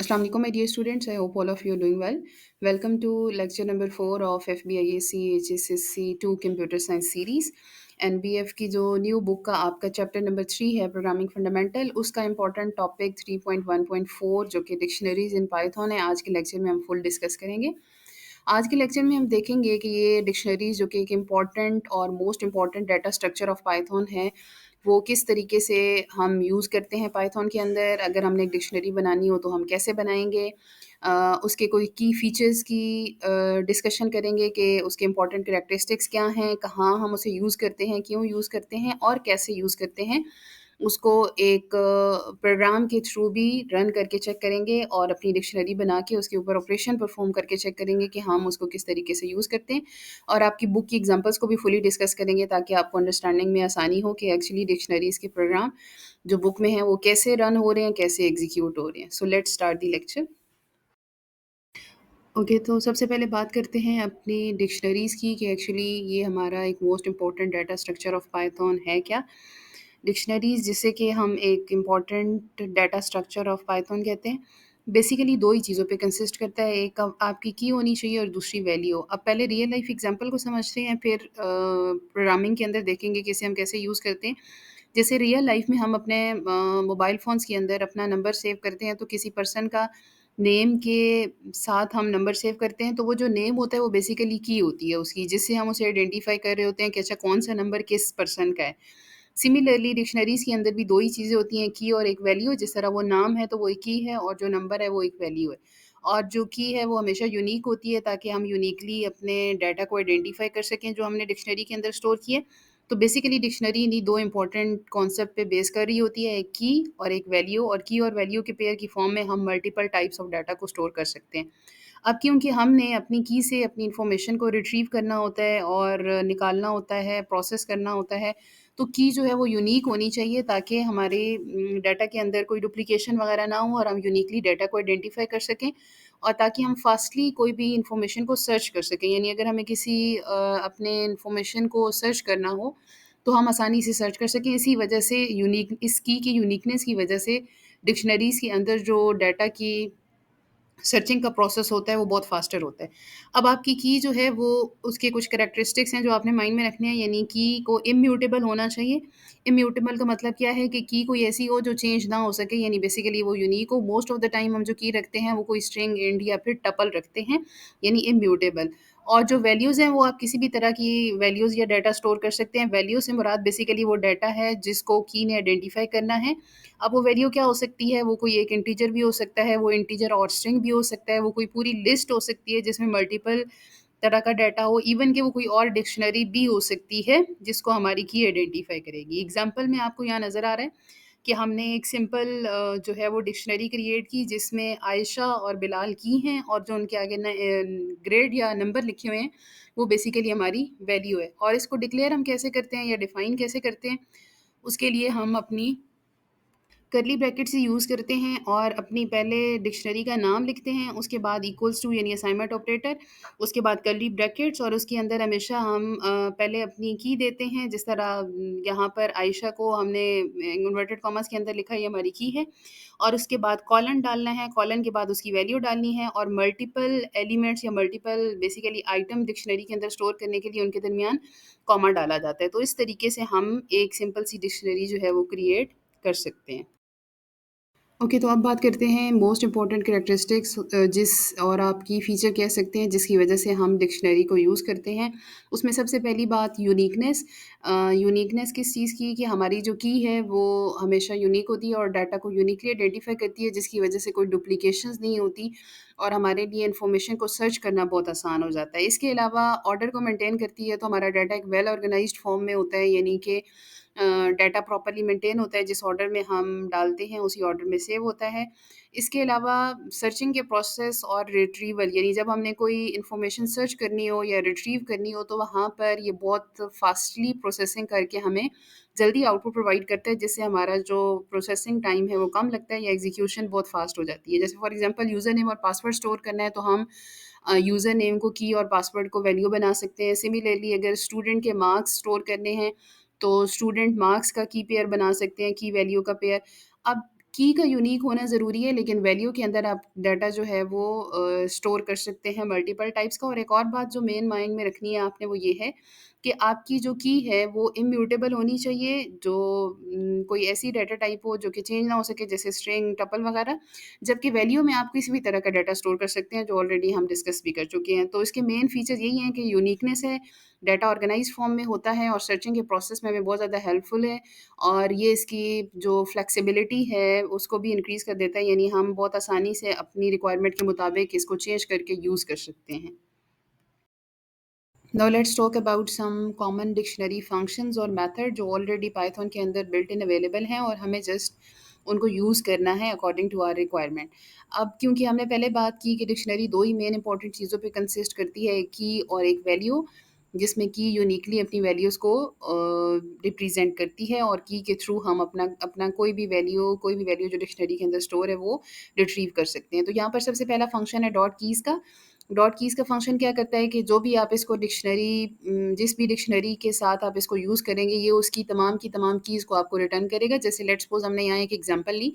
Assalamu alaikum, my dear students. I hope all of you are doing well. Welcome to lecture number 4 of FBIAC HSSC 2 Computer Science Series. NBF की जो new book का आपका chapter number 3 है programming fundamental, उसका important topic 3.1.4 जो कि dictionaries in Python है, आज के लेक्चर में हम फुल डिस्कस करेंगे। आज के लेक्चर में हम देखेंगे कि ये डिक्शनरीज जो कि एक इम्पॉर्टेंट और most important data structure of Python है, वो किस तरीके से हम यूज़ करते हैं पाइथन के अंदर। अगर हमने एक डिक्शनरी बनानी हो तो हम कैसे बनाएंगे, उसके कोई की फीचर्स की डिस्कशन करेंगे कि उसके इम्पॉर्टेंट करैक्टरिस्टिक्स क्या हैं, कहाँ हम उसे यूज़ करते हैं, क्यों यूज़ करते हैं और कैसे यूज़ करते हैं। उसको एक प्रोग्राम के थ्रू भी रन करके चेक करेंगे और अपनी डिक्शनरी बना के उसके ऊपर ऑपरेशन परफॉर्म करके चेक करेंगे कि हम उसको किस तरीके से यूज़ करते हैं। और आपकी बुक की एग्जांपल्स को भी फुली डिस्कस करेंगे ताकि आपको अंडरस्टैंडिंग में आसानी हो कि एक्चुअली डिक्शनरीज के प्रोग्राम जो बुक में हैं वो कैसे रन हो रहे हैं, कैसे एग्जीक्यूट हो रहे हैं। So let's start the lecture. Okay, तो सबसे पहले बात करते हैं अपनी डिक्शनरीज़ की कि एक्चुअली ये हमारा एक most important data structure of Python है क्या। डिक्शनरीज़ जिसे कि हम एक important data structure of Python कहते हैं, बेसिकली दो ही चीज़ों पे कंसिस्ट करता है। एक आपकी की होनी चाहिए और दूसरी वैल्यू। अब पहले रियल लाइफ एग्जांपल को समझते हैं, फिर प्रोग्रामिंग के अंदर देखेंगे कि इसे हम कैसे यूज़ करते हैं। जैसे रियल लाइफ में हम अपने मोबाइल फ़ोन्स के अंदर अपना नंबर सेव करते हैं, तो किसी पर्सन का नेम के साथ हम नंबर सेव करते हैं, तो वो जो नेम होता है वो बेसिकली की होती है उसकी, जिससे हम उसे आइडेंटिफ़ाई कर रहे होते हैं कि अच्छा कौन-सा नंबर किस पर्सन का है। सिमिलरली डिक्शनरीज़ के अंदर भी 2 ही चीज़ें होती हैं, की और एक वैल्यू। जिस तरह वो नाम है तो वो एक की है और जो नंबर है वो एक वैल्यू है। और जो की है वो हमेशा यूनिक होती है ताकि हम यूनिकली अपने डाटा को आइडेंटिफ़ाई कर सकें जो हमने डिक्शनरी के अंदर स्टोर किए। तो बेसिकली डिक्शनरी इन्हीं 2 इम्पोर्टेंट कॉन्सेप्ट पे बेस कर रही होती है, एक की और एक वैल्यू। और की और वैल्यू के पेयर की फॉर्म में हम मल्टीपल टाइप्स ऑफ डाटा को स्टोर कर सकते हैं। अब क्योंकि हमने अपनी की से अपनी इन्फॉर्मेशन को रिट्रीव करना होता है और निकालना होता है, प्रोसेस करना होता है, तो की जो है वो यूनिक होनी चाहिए ताकि हमारे डाटा के अंदर कोई डुप्लीकेशन वगैरह ना हो और हम यूनिकली डाटा को आइडेंटिफ़ाई कर सकें और ताकि हम फ़ास्टली कोई भी इन्फॉर्मेशन को सर्च कर सकें। यानी अगर हमें किसी अपने इन्फॉर्मेशन को सर्च करना हो, तो हम आसानी से सर्च कर सकें। इसी वजह से यूनिक इस की यूनिकनेस की वजह से डिक्शनरीज़ के अंदर जो डाटा की सर्चिंग का प्रोसेस होता है वो बहुत फास्टर होता है। अब आपकी की जो है वो उसके कुछ कैरेक्टरिस्टिक्स हैं जो आपने माइंड में रखने हैं, यानी की को इम्यूटेबल होना चाहिए। इम्यूटेबल का मतलब क्या है कि की कोई ऐसी हो जो चेंज ना हो सके, यानी बेसिकली वो यूनिक हो। मोस्ट ऑफ द टाइम हम जो की रखते हैं वो कोई स्ट्रिंग, इंट या फिर टपल रखते हैं, यानी इम्यूटेबल। और जो वैल्यूज़ हैं वो आप किसी भी तरह की वैल्यूज़ या डाटा स्टोर कर सकते हैं। वैल्यू से मुराद बेसिकली वो डाटा है जिसको की ने आइडेंटिफ़ाई करना है। अब वो वैल्यू क्या हो सकती है, वो कोई एक इंटीजर भी हो सकता है, वो इंटीजर और स्ट्रिंग भी हो सकता है, वो कोई पूरी लिस्ट हो सकती है जिसमें मल्टीपल तरह का डाटा हो, इवन कि वो कोई और डिक्शनरी भी हो सकती है जिसको हमारी की आइडेंटिफ़ाई करेगी। एग्ज़ाम्पल में आपको यहाँ नज़र आ रहा है कि हमने एक सिंपल जो है वो डिक्शनरी क्रिएट की जिसमें आयशा और बिलाल की हैं और जो उनके आगे ग्रेड या नंबर लिखे हुए हैं वो बेसिकली हमारी वैल्यू है। और इसको डिक्लेयर हम कैसे करते हैं या डिफ़ाइन कैसे करते हैं, उसके लिए हम अपनी कर्ली ब्रैकेट्स ही यूज़ करते हैं और अपनी पहले डिक्शनरी का नाम लिखते हैं, उसके बाद इक्वल्स टू यानी असाइनमेंट ऑपरेटर, उसके बाद कर्ली ब्रैकेट्स और उसके अंदर हमेशा हम पहले अपनी की देते हैं। जिस तरह यहाँ पर आयशा को हमने इन्वर्टेड कॉमास के अंदर लिखा, ये हमारी की है। और उसके बाद कॉलन डालना है, कॉलन के बाद उसकी वैल्यू डालनी है और मल्टीपल एलिमेंट्स या मल्टीपल बेसिकली आइटम डिक्शनरी के अंदर स्टोर करने के लिए उनके दरमियान कॉमा डाला जाता है। तो इस तरीके से हम एक सिंपल सी डिक्शनरी जो है वो क्रिएट कर सकते हैं। ओके, तो अब बात करते हैं मोस्ट इम्पॉर्टेंट कैरेक्टरिस्टिक्स, जिस और आप की फ़ीचर कह सकते हैं जिसकी वजह से हम डिक्शनरी को यूज़ करते हैं। उसमें सबसे पहली बात यूनिकनेस। यूनिकनेस किस चीज़ की, कि हमारी जो की है वो हमेशा यूनिक होती है और डाटा को यूनिकली आइडेंटिफ़ाई करती है, जिसकी वजह से कोई डुप्लीकेशंस नहीं होती और हमारे लिए इन्फॉर्मेशन को सर्च करना बहुत आसान हो जाता है। इसके अलावा ऑर्डर को मेंटेन करती है, तो हमारा डाटा एक वेल ऑर्गेनाइज़्ड फ़ॉर्म में होता है, यानी कि डाटा प्रॉपर्ली मेंटेन होता है, जिस ऑर्डर में हम डालते हैं उसी ऑर्डर में सेव होता है। इसके अलावा सर्चिंग के प्रोसेस और रिट्रीवल, यानी जब हमने कोई इन्फॉर्मेशन सर्च करनी हो या रिट्रीव करनी हो तो वहाँ पर ये बहुत फास्टली प्रोसेसिंग करके हमें जल्दी आउटपुट प्रोवाइड करता है, जिससे हमारा जो प्रोसेसिंग टाइम है वो कम लगता है या एग्जीक्यूशन बहुत फास्ट हो जाती है। जैसे फॉर एग्जांपल यूज़र नेम और पासवर्ड स्टोर करना है तो हम यूज़र नेम को की और पासवर्ड को वैल्यू बना सकते हैं। सिमिलरली अगर स्टूडेंट के मार्क्स स्टोर करने हैं तो स्टूडेंट मार्क्स का की पेयर बना सकते हैं, की वैल्यू का पेयर। अब की का यूनिक होना ज़रूरी है, लेकिन वैल्यू के अंदर आप डाटा जो है वो स्टोर कर सकते हैं मल्टीपल टाइप्स का। और एक और बात जो मेन माइंड में रखनी है आपने वो ये है कि आपकी जो की है वो इम्यूटेबल होनी चाहिए, जो कोई ऐसी डाटा टाइप हो जो कि चेंज ना हो सके, जैसे स्ट्रिंग, टपल वगैरह। जबकि वैल्यू में आप किसी भी तरह का डाटा स्टोर कर सकते हैं, जो ऑलरेडी हम डिस्कस भी कर चुके हैं। तो इसके मेन फीचर्स यही हैं कि यूनिकनेस है, डाटा ऑर्गेनाइज़्ड फॉर्म में होता है और सर्चिंग के प्रोसेस में भी बहुत ज़्यादा हेल्पफुल है। और ये इसकी जो फ्लेक्सिबिलिटी है उसको भी इंक्रीज़ कर देता है, यानी हम बहुत आसानी से अपनी रिक्वायरमेंट के मुताबिक इसको चेंज करके यूज़ कर सकते हैं। Now let's talk about some common dictionary functions और मेथड जो ऑलरेडी पाइथन के अंदर बिल्ट इन अवेलेबल हैं और हमें जस्ट उनको यूज़ करना है अकॉर्डिंग टू आवर रिक्वायरमेंट। अब क्योंकि हमने पहले बात की कि डिक्शनरी 2 ही मेन इंपॉर्टेंट चीज़ों पे कंसिस्ट करती है, एक की और एक वैल्यू, जिसमें की यूनिकली अपनी वैल्यूज़ को रिप्रेज़ेंट करती है और की के थ्रू हम अपना अपना कोई भी वैल्यू जो डिक्शनरी के अंदर स्टोर है वो रिट्रीव कर सकते हैं। तो यहाँ पर सबसे पहला फंक्शन है डॉट कीज़ का। डॉट कीज़ का फंक्शन क्या करता है कि जो भी आप इसको जिस भी डिक्शनरी के साथ आप इसको यूज़ करेंगे, ये उसकी तमाम की तमाम कीज़ को आपको रिटर्न करेगा। जैसे लेट्स सपोज़ हमने यहाँ एक एग्ज़ाम्पल ली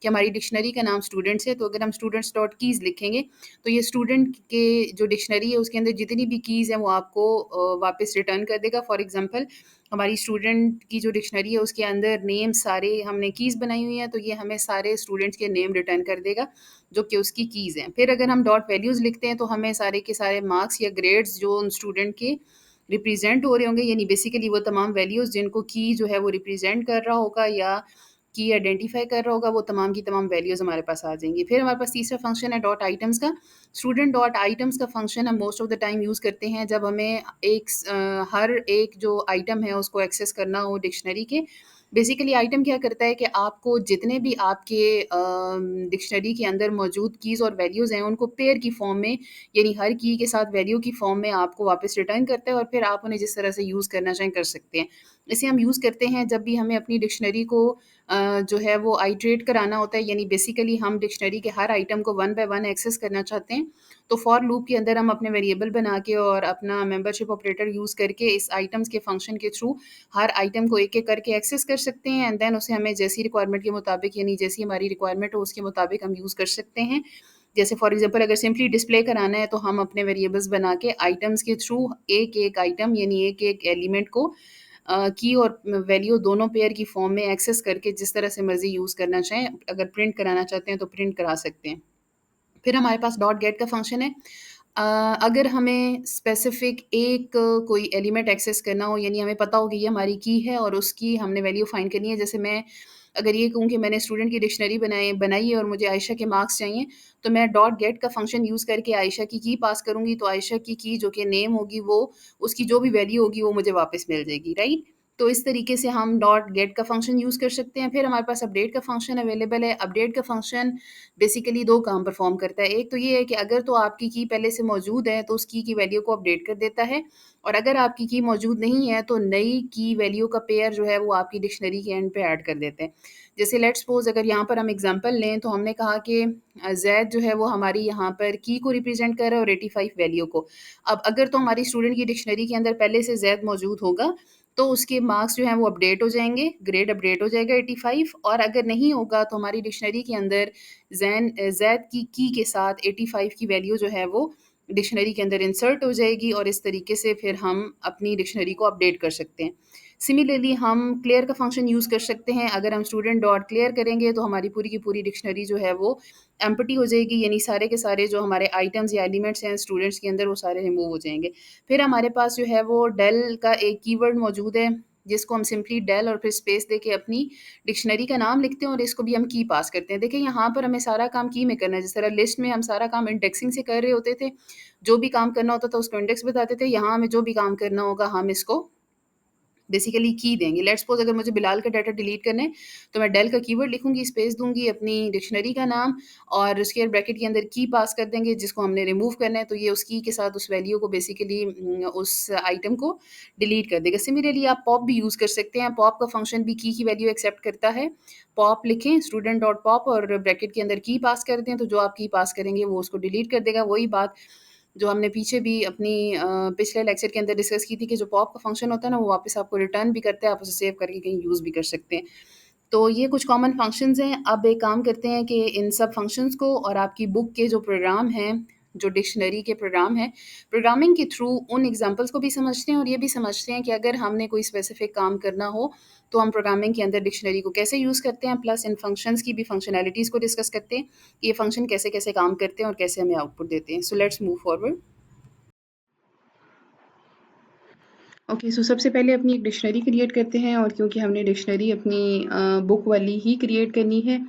कि हमारी डिक्शनरी का नाम स्टूडेंट्स है, तो अगर हम स्टूडेंट्स डॉट कीज़ लिखेंगे, तो ये स्टूडेंट के जो डिक्शनरी है उसके अंदर जितनी भी कीज़ हैं वो आपको वापस रिटर्न कर देगा। फॉर एग्ज़ाम्पल हमारी स्टूडेंट की जो डिक्शनरी है उसके अंदर नेम सारे हमने कीज़ बनाई हुई हैं, तो ये हमें सारे स्टूडेंट्स के नेम रिटर्न कर देगा, जो कि उसकी कीज़ हैं। फिर अगर हम डॉट वैल्यूज़ लिखते हैं तो हमें सारे के सारे मार्क्स या ग्रेड्स जो उन स्टूडेंट के रिप्रेजेंट हो रहे होंगे, यानी बेसिकली वो तमाम वैल्यूज़ जिनको की जो है वो रिप्रेजेंट कर रहा होगा या की आइडेंटिफाई कर रहा होगा, वो तमाम की तमाम वैल्यूज़ हमारे पास आ जाएंगी। फिर हमारे पास तीसरा फंक्शन है डॉट आइटम्स का। स्टूडेंट डॉट आइटम्स का फंक्शन हम most of the time use करते हैं जब हमें हर एक जो आइटम है उसको एक्सेस करना हो डिक्शनरी के। बेसिकली आइटम क्या करता है कि आपको जितने भी आपके डिक्शनरी के अंदर मौजूद कीज़ और वैल्यूज़ हैं उनको पेयर की फॉर्म में, यानी हर की के साथ वैल्यू की फॉर्म में आपको वापस रिटर्न करता है और फिर आप उन्हें जिस तरह से यूज़ करना चाहें कर सकते हैं। इसे हम यूज़ करते हैं जब भी हमें अपनी डिक्शनरी को जो है वो आइट्रेट कराना होता है, यानी बेसिकली हम डिक्शनरी के हर आइटम को वन बाय वन एक्सेस करना चाहते हैं। तो फॉर लूप के अंदर हम अपने वेरिएबल बना के और अपना मेंबरशिप ऑपरेटर यूज़ करके इस आइटम्स के फंक्शन के थ्रू हर आइटम को एक-एक करके एक्सेस कर सकते हैं एंड देन उसे हमें जैसी रिक्वायरमेंट के मुताबिक, यानी जैसी हमारी रिक्वायरमेंट हो उसके मुताबिक हम यूज़ कर सकते हैं। जैसे फॉर एग्ज़ाम्पल अगर सिंपली डिस्प्ले कराना है तो हम अपने वेरिएबल्स बना के आइटम्स के थ्रू एक-एक आइटम यानी एक-एक एलिमेंट को की और वैल्यू दोनों पेयर की फॉर्म में एक्सेस करके जिस तरह से मर्ज़ी यूज़ करना चाहें, अगर प्रिंट कराना चाहते हैं तो प्रिंट करा सकते हैं। फिर हमारे पास डॉट गेट का फंक्शन है। अगर हमें स्पेसिफिक कोई एलिमेंट एक्सेस करना हो, यानी हमें पता हो कि ये हमारी की है और उसकी हमने वैल्यू फाइंड करनी है। जैसे मैं अगर ये कहूँ कि मैंने स्टूडेंट की डिक्शनरी बनाई बनाई है और मुझे आयशा के मार्क्स चाहिए, तो मैं डॉट गेट का फंक्शन यूज़ करके आयशा की पास करूँगी, तो आयशा की जो कि नेम होगी वो उसकी जो भी वैल्यू होगी वो मुझे वापस मिल जाएगी, राइट? तो इस तरीके से हम डॉट गेट का फंक्शन यूज़ कर सकते हैं। फिर हमारे पास अपडेट का फंक्शन अवेलेबल है। अपडेट का फंक्शन बेसिकली 2 काम परफ़ॉर्म करता है। एक तो ये है कि अगर तो आपकी की पहले से मौजूद है, तो उस की वैल्यू को अपडेट कर देता है और अगर आपकी की मौजूद नहीं है, तो नई की वैल्यू का पेयर जो है, वो आपकी डिक्शनरी के एंड पे ऐड कर देते हैं। जैसे लेट्स सपोज़ अगर यहाँ पर हम एग्ज़ाम्पल लें, तो हमने कहा कि ज़ैद जो है, वो हमारी यहाँ पर की को रिप्रेज़ेंट कर रहा है और 85 वैल्यू को। अब अगर तो हमारी स्टूडेंट की डिक्शनरी के अंदर पहले से ज़ैद मौजूद होगा, तो उसके मार्क्स जो हैं वो अपडेट हो जाएँगे, ग्रेड अपडेट हो जाएगा 85। और अगर नहीं होगा, तो हमारी डिक्शनरी के अंदर ज़ैद की के साथ 85 की वैल्यू जो है वो डिक्शनरी के अंदर इंसर्ट हो जाएगी और इस तरीके से फिर हम अपनी डिक्शनरी को अपडेट कर सकते हैं। सिमिलरली हम क्लियर का फंक्शन यूज़ कर सकते हैं। अगर हम स्टूडेंट डॉट क्लियर करेंगे, तो हमारी पूरी की पूरी डिक्शनरी जो है वो एम्प्टी हो जाएगी, यानी सारे के सारे जो हमारे आइटम्स या एलिमेंट्स हैं स्टूडेंट्स के अंदर, वो सारे रिमूव हो जाएँगे। फिर हमारे पास जो है वो डेल का एक कीवर्ड मौजूद है, जिसको हम सिंपली डेल और फिर स्पेस देके अपनी डिक्शनरी का नाम लिखते हैं और इसको भी हम की पास करते हैं। देखिए यहाँ पर हमें सारा काम की में करना है, जिस तरह लिस्ट में हम सारा काम इंडेक्सिंग से कर रहे होते थे, जो भी काम करना होता था उसको इंडेक्स बताते थे, यहाँ हमें जो भी काम करना होगा हम इसको बेसिकली की देंगे। लेट्स सपोज़ अगर मुझे बिलाल का डाटा डिलीट करना है, तो मैं डेल का कीवर्ड लिखूँगी, स्पेस दूँगी, अपनी डिक्शनरी का नाम और स्क्वायर ब्रैकेट के अंदर की पास कर देंगे जिसको हमने रिमूव करना है, तो ये उस की के साथ उस वैल्यू को बेसिकली उस आइटम को डिलीट कर देगा। सिमिलरली आप पॉप भी यूज़ कर सकते हैं। पॉप का फंक्शन भी की वैल्यू एक्सेप्ट करता है। पॉप लिखें स्टूडेंट डॉट पॉप और ब्रैकेट के अंदर की पास कर दें, तो जो आप की पास करेंगे वो उसको डिलीट कर देगा। वही बात जो हमने पीछे भी अपनी पिछले लेक्चर के अंदर डिस्कस की थी कि जो पॉप का फंक्शन होता है ना, वो वापस आपको रिटर्न भी करता है, आप उसे सेव करके कहीं यूज़ भी कर सकते हैं। तो ये कुछ कॉमन फंक्शंस हैं। अब एक काम करते हैं कि इन सब फंक्शंस को और आपकी बुक के जो प्रोग्राम हैं, जो डिक्शनरी के प्रोग्राम हैं, प्रोग्रामिंग के थ्रू उन एग्जांपल्स को भी समझते हैं और ये भी समझते हैं कि अगर हमने कोई स्पेसिफिक काम करना हो तो हम प्रोग्रामिंग के अंदर डिक्शनरी को कैसे यूज़ करते हैं, प्लस इन फंक्शंस की भी फंक्शनैलिटीज़ को डिस्कस करते हैं कि ये फंक्शन कैसे-कैसे काम करते हैं और कैसे हमें आउटपुट देते हैं। So let's move forward. Okay, so सबसे पहले अपनी एक डिक्शनरी क्रिएट करते हैं और क्योंकि हमने डिक्शनरी अपनी बुक वाली ही क्रिएट करनी है,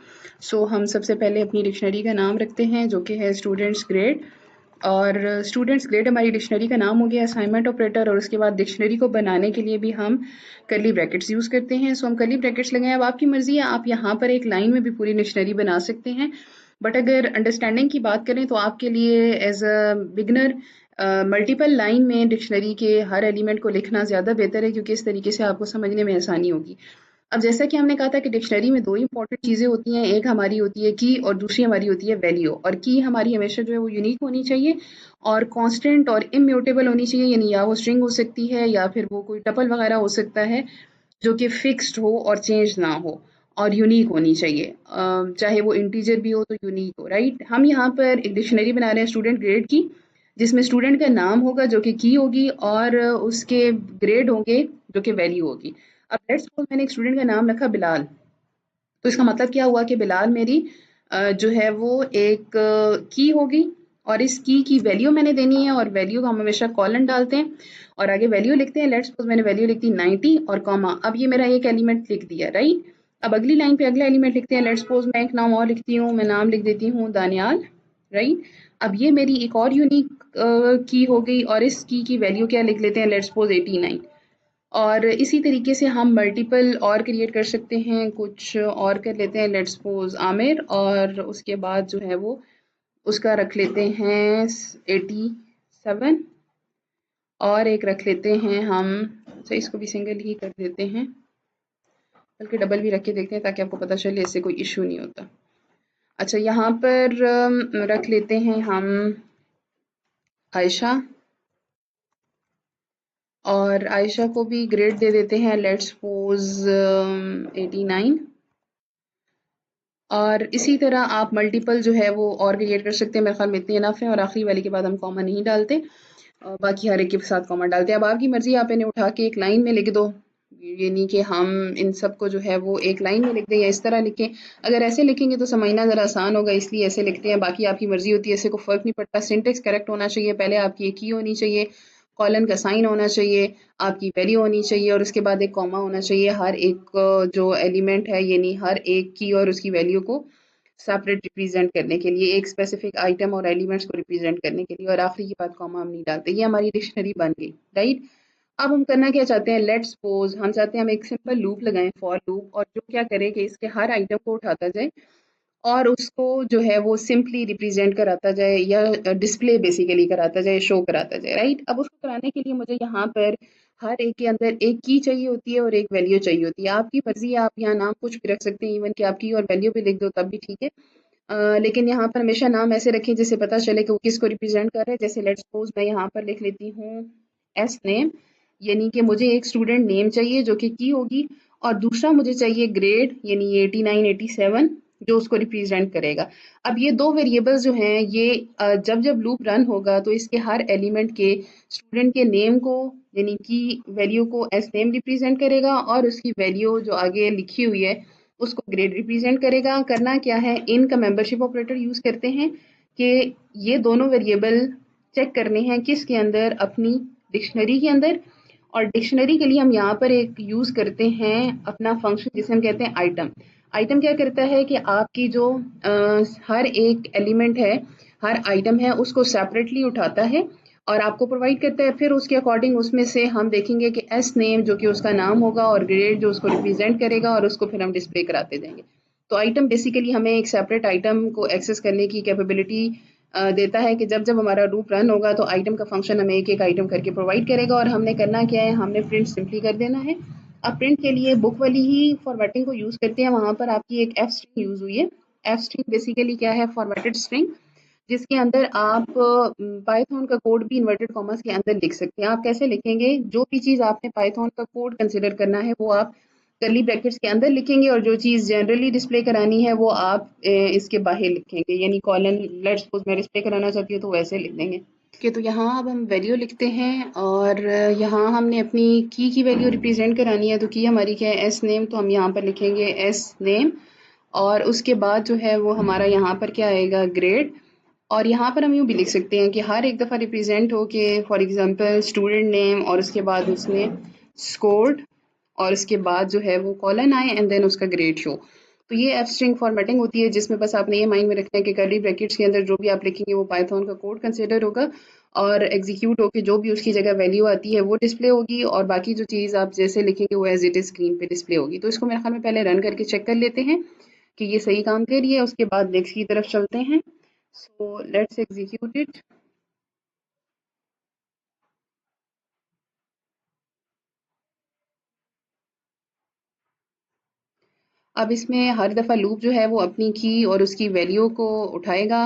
सो हम सबसे पहले अपनी डिक्शनरी का नाम रखते हैं जो कि है स्टूडेंट्स ग्रेड। और स्टूडेंट्स ग्रेड हमारी डिक्शनरी का नाम हो गया। असाइनमेंट ऑपरेटर और उसके बाद डिक्शनरी को बनाने के लिए भी हम कर्ली ब्रैकेट्स यूज़ करते हैं। सो हम कर्ली ब्रैकेट्स लगाएं। अब आपकी मर्ज़ी है, आप यहाँ पर एक लाइन में भी पूरी डिक्शनरी बना सकते हैं, बट अगर अंडरस्टैंडिंग की बात करें तो आपके लिए as a beginner multiple line में डिक्शनरी के हर एलिमेंट को लिखना ज़्यादा बेहतर है, क्योंकि इस तरीके से आपको समझने में आसानी होगी। अब जैसा कि हमने कहा था कि डिक्शनरी में दो इंपॉर्टेंट चीज़ें होती हैं, एक हमारी होती है की और दूसरी हमारी होती है वैल्यू। और की हमारी हमेशा जो है वो यूनिक होनी चाहिए और कांस्टेंट और इम्यूटेबल होनी चाहिए, यानी या वो स्ट्रिंग हो सकती है या फिर वो कोई टपल वगैरह हो सकता है जो कि फिक्स्ड हो और चेंज ना हो और यूनिक होनी चाहिए। चाहे वो इंटीजर भी हो तो यूनिक हो, राइट। हम यहाँ पर एक डिक्शनरी बना रहे हैं स्टूडेंट ग्रेड की, जिसमें स्टूडेंट का नाम होगा जो कि की होगी और उसके ग्रेड होंगे जो कि वैल्यू होगी। अब लेट्स सपोज मैंने एक स्टूडेंट का नाम रखा बिलाल, तो इसका मतलब क्या हुआ कि बिलाल मेरी जो है वो एक की होगी और इस की वैल्यू मैंने देनी है और वैल्यू को हम हमेशा कॉलन डालते हैं और आगे वैल्यू लिखते हैं। लेट्स सपोज मैंने वैल्यू लिख दी 90 और कॉमा, अब ये मेरा एक एलिमेंट लिख दिया, राइट। अब अगली लाइन पे अगला एलिमेंट लिखते हैं। लेट्स सपोज मैं एक नाम और लिखती हूँ, मैं नाम लिख देती हूँ दानियाल, राइट। अब ये मेरी एक और यूनिक की हो गई और इस की वैल्यू क्या लिख लेते हैं, लेट्स सपोज 89। और इसी तरीके से हम मल्टीपल और क्रिएट कर सकते हैं, कुछ और कर लेते हैं। लेट्स सपोज आमिर और उसके बाद जो है वो उसका रख लेते हैं 87 और एक रख लेते हैं हम, अच्छा इसको भी सिंगल ही कर देते हैं, बल्कि डबल भी रख के देखते हैं ताकि आपको पता चले, इससे कोई इशू नहीं होता। अच्छा यहाँ पर रख लेते हैं हम आयशा और आयशा को भी ग्रेड दे देते हैं लेट्स सपोज 89। और इसी तरह आप मल्टीपल जो है वो और क्रिएट कर सकते हैं। मेरे ख्याल में इतनी इनफ है और आखिरी वाले के बाद हम कॉमा नहीं डालते, बाकी हर एक के साथ कॉमा डालते हैं। अब आपकी मर्जी, आप इन्हें उठा के एक लाइन में लिख दो, ये नहीं कि हम इन सब को जो है वो एक लाइन में लिख दें या इस तरह लिखें। अगर ऐसे लिखेंगे तो समझना ज़रा आसान होगा, इसलिए ऐसे लिखते हैं। बाकी आपकी मर्जी होती है, इससे कोई फ़र्क नहीं पड़ता। सिंटेक्स करेक्ट होना चाहिए, पहले आपकी एक की होनी चाहिए, कॉलन का साइन होना चाहिए, आपकी वैल्यू होनी चाहिए और उसके बाद एक कॉमा होना चाहिए हर एक जो एलिमेंट है, यानी हर एक की और उसकी वैल्यू को सेपरेट रिप्रेजेंट करने के लिए, एक स्पेसिफिक आइटम और एलिमेंट्स को रिप्रेजेंट करने के लिए, और आखिरी के बाद कॉमा हम नहीं डालते। ये हमारी डिक्शनरी बन गई, राइट। अब हम करना क्या चाहते हैं, लेट्स सपोज हम चाहते हैं हम एक सिंपल लूप लगाएं, फॉर लूप, और जो क्या करे कि इसके हर आइटम को उठाता जाए और उसको जो है वो सिंपली रिप्रेजेंट कराता जाए या डिस्प्ले बेसिकली कराता जाए, शो कराता जाए, राइट। अब उसको कराने के लिए मुझे यहाँ पर हर एक के अंदर एक की चाहिए होती है और एक वैल्यू चाहिए होती है। आपकी मर्जी है, आप यहाँ नाम कुछ भी रख सकते हैं, इवन कि आप की और वैल्यू भी लिख दो तब भी ठीक है। लेकिन यहाँ पर हमेशा नाम ऐसे रखें जिससे पता चले कि वो किसको रिप्रेजेंट कर रहे हैं। जैसे लेट्स सपोज मैं यहाँ पर लिख लेती हूँ एस नेम, यानी कि मुझे एक स्टूडेंट नेम चाहिए जो कि की होगी और दूसरा मुझे चाहिए ग्रेड, यानी 89 87 जो उसको रिप्रेजेंट करेगा। अब ये दो वेरिएबल्स जो हैं ये जब जब लूप रन होगा तो इसके हर एलिमेंट के स्टूडेंट के नेम को, यानी की वैल्यू को एस नेम रिप्रेजेंट करेगा और उसकी वैल्यू जो आगे लिखी हुई है उसको ग्रेड रिप्रेजेंट करेगा। करना क्या है, इनका मेंबरशिप ऑपरेटर यूज़ करते हैं कि ये दोनों वेरिएबल चेक करने हैं किसके अंदर, अपनी डिक्शनरी के अंदर। और डिक्शनरी के लिए हम यहाँ पर एक यूज़ करते हैं अपना फंक्शन जिसे हम कहते हैं आइटम। आइटम क्या करता है कि आपकी जो हर एक एलिमेंट है, हर आइटम है, उसको सेपरेटली उठाता है और आपको प्रोवाइड करता है। फिर उसके अकॉर्डिंग उसमें से हम देखेंगे कि एस नेम जो कि उसका नाम होगा और ग्रेड जो उसको रिप्रेजेंट करेगा और उसको फिर हम डिस्प्ले कराते जाएंगे। तो आइटम बेसिकली हमें एक सेपरेट आइटम को एक्सेस करने की कैपेबिलिटी देता है कि जब जब हमारा लूप रन होगा तो आइटम का फंक्शन हमें एक एक आइटम करके प्रोवाइड करेगा। और हमने करना क्या है, हमने प्रिंट सिंपली कर देना है। अब प्रिंट के लिए बुक वाली ही फॉर्मेटिंग को यूज़ करते हैं। वहाँ पर आपकी एक एफ स्ट्रिंग यूज़ हुई है। एफ स्ट्रिंग बेसिकली क्या है, फॉर्मेटेड स्ट्रिंग, जिसके अंदर आप पाइथन का कोड भी इन्वर्टेड कॉमर्स के अंदर लिख सकते हैं। आप कैसे लिखेंगे, जो भी चीज़ आपने पाइथन का कोड कंसिडर करना है वो आप कर्ली ब्रैकेट्स के अंदर लिखेंगे और जो चीज़ जनरली डिस्प्ले करानी है वो आप इसके बाहर लिखेंगे, यानी कॉलन लेट्स सपोज मैं डिस्प्ले कराना चाहती हूँ तो वैसे लिख देंगे। ओके, तो यहाँ अब हम वैल्यू लिखते हैं और यहाँ हमने अपनी की वैल्यू रिप्रेजेंट करानी है, तो की हमारी क्या है, एस नेम, तो हम यहाँ पर लिखेंगे एस नेम और उसके बाद जो है वो हमारा यहाँ पर क्या आएगा, ग्रेड। और यहाँ पर हम यूँ भी लिख सकते हैं कि हर एक दफ़ा रिप्रेजेंट हो के फॉर एग्जांपल स्टूडेंट नेम और उसके बाद उसने स्कोर्ड और उसके बाद जो है वो कॉलन आए एंड देन उसका ग्रेड शो। तो ये एफ स्ट्रिंग फॉर्मेटिंग होती है जिसमें बस आपने ये माइंड में रखना है कि कर्ली ब्रैकेट्स के अंदर जो भी आप लिखेंगे वो पाइथन का कोड कंसिडर होगा और एग्जीक्यूट होके जो भी उसकी जगह वैल्यू आती है वो डिस्प्ले होगी और बाकी जो चीज़ आप जैसे लिखेंगे वो एज इट इज़ स्क्रीन पे डिस्प्ले होगी। तो इसको मेरे ख्याल में पहले रन करके चेक कर लेते हैं कि ये सही काम कर रही है, उसके बाद नेक्स्ट की तरफ चलते हैं। So let's execute it. अब इसमें हर दफ़ा लूप जो है वो अपनी की और उसकी वैल्यू को उठाएगा।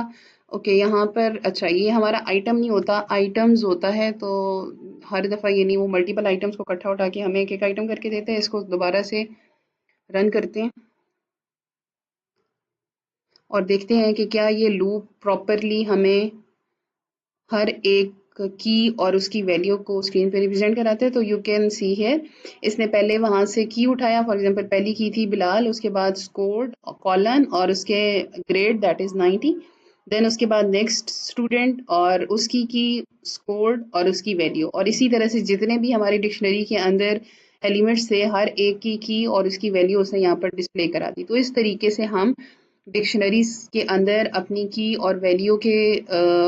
ओके, यहाँ पर अच्छा ये हमारा आइटम नहीं होता, आइटम्स होता है, तो हर दफ़ा ये नहीं, वो मल्टीपल आइटम्स को इकट्ठा उठा के हमें एक एक आइटम करके देते हैं। इसको दोबारा से रन करते हैं और देखते हैं कि क्या ये लूप प्रॉपरली हमें हर एक की और उसकी वैल्यू को स्क्रीन पे रिप्रेजेंट कराते हैं। तो यू कैन सी हियर इसने पहले वहां से की उठाया, फॉर एग्जांपल पहली की थी बिलाल, उसके बाद स्कोर्ड कॉलन और उसके ग्रेड दैट इज 90, देन उसके बाद नेक्स्ट स्टूडेंट और उसकी की स्कोर्ड और उसकी वैल्यू, और इसी तरह से जितने भी हमारी डिक्शनरी के अंदर एलिमेंट्स थे हर एक की और उसकी वैल्यू उसने यहाँ पर डिस्प्ले करा दी। तो इस तरीके से हम डिक्शनरीज के अंदर अपनी की और वैल्यू के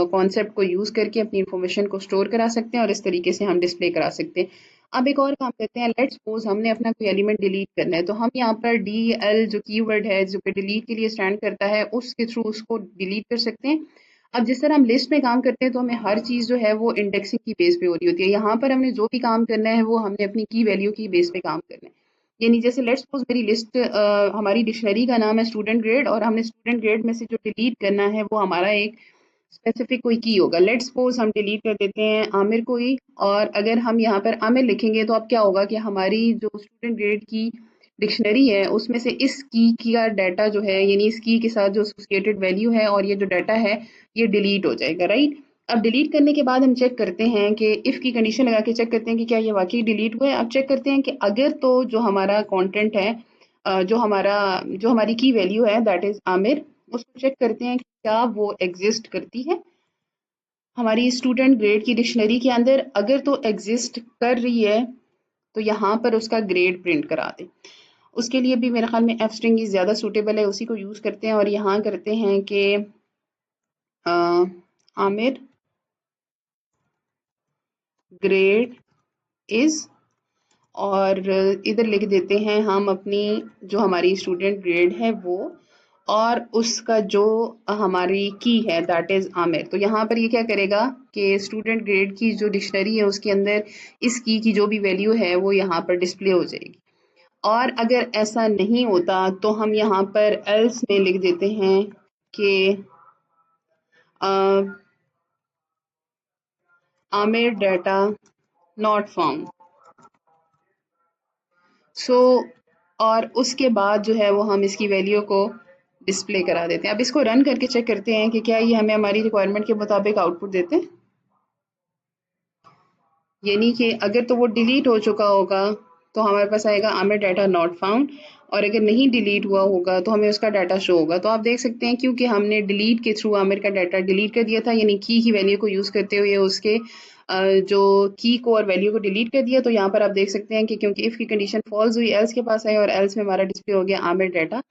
कॉन्सेप्ट को यूज़ करके अपनी इंफॉर्मेशन को स्टोर करा सकते हैं और इस तरीके से हम डिस्प्ले करा सकते हैं। अब एक और काम करते हैं, लेट्स सपोज हमने अपना कोई एलिमेंट डिलीट करना है, तो हम यहाँ पर डी एल जो कीवर्ड है जो कि डिलीट के लिए स्टैंड करता है उसके थ्रू उसको डिलीट कर सकते हैं। अब जिस तरह हम लिस्ट में काम करते हैं तो हमें हर चीज़ जो है वो इंडेक्सिंग की बेस पे हो रही होती है, यहाँ पर हमने जो भी काम करना है वो हमने अपनी की वैल्यू की बेस पे काम करना है। यानी जैसे लेट्स सपोज मेरी लिस्ट हमारी डिक्शनरी का नाम है स्टूडेंट ग्रेड और हमने स्टूडेंट ग्रेड में से जो डिलीट करना है वो हमारा एक स्पेसिफिक कोई की होगा। लेट्स सपोज हम डिलीट कर देते हैं आमिर को ही, और अगर हम यहाँ पर आमिर लिखेंगे तो अब क्या होगा कि हमारी जो स्टूडेंट ग्रेड की डिक्शनरी है उसमें से इस की का डाटा जो है, यानी इस की के साथ जो एसोसिएटेड वैल्यू है और ये जो डाटा है ये डिलीट हो जाएगा, राइट। अब डिलीट करने के बाद हम चेक करते हैं कि इफ़ की कंडीशन लगा के चेक करते हैं कि क्या ये वाकई डिलीट हुआ है। अब चेक करते हैं कि अगर तो जो हमारा कंटेंट है जो हमारी की वैल्यू है दैट इज आमिर, उसको चेक करते हैं कि क्या वो एग्जिस्ट करती है हमारी स्टूडेंट ग्रेड की डिक्शनरी के अंदर। अगर तो एग्जिस्ट कर रही है तो यहाँ पर उसका ग्रेड प्रिंट करा दें। उसके लिए भी मेरे ख्याल में एफ स्ट्रिंग ही ज़्यादा सूटेबल है, उसी को यूज़ करते हैं और यहाँ करते हैं कि आमिर ग्रेड इज़, और इधर लिख देते हैं हम अपनी जो हमारी स्टूडेंट ग्रेड है वो और उसका जो हमारी की है दैट इज आमिर। तो यहाँ पर ये क्या करेगा कि स्टूडेंट ग्रेड की जो डिक्शनरी है उसके अंदर इस की जो भी वैल्यू है वो यहाँ पर डिस्प्ले हो जाएगी। और अगर ऐसा नहीं होता तो हम यहाँ पर एल्स में लिख देते हैं कि आमिर डाटा नॉट फाउंड। सो और उसके बाद जो है वो हम इसकी वैल्यू को डिस्प्ले करा देते हैं। अब इसको रन करके चेक करते हैं कि क्या ये हमें हमारी रिक्वायरमेंट के मुताबिक आउटपुट देते हैं, यानी कि अगर तो वो डिलीट हो चुका होगा तो हमारे पास आएगा आमिर डाटा नॉट फाउंड, और अगर नहीं डिलीट हुआ होगा तो हमें उसका डाटा शो होगा। तो आप देख सकते हैं क्योंकि हमने डिलीट के थ्रू आमिर का डाटा डिलीट कर दिया था, यानी की वैल्यू को यूज़ करते हुए उसके जो की को और वैल्यू को डिलीट कर दिया। तो यहाँ पर आप देख सकते हैं कि क्योंकि इफ़ की कंडीशन फॉल्स हुई एल्स के पास है और एल्स में हमारा डिस्प्ले हो गया आमिर डाटा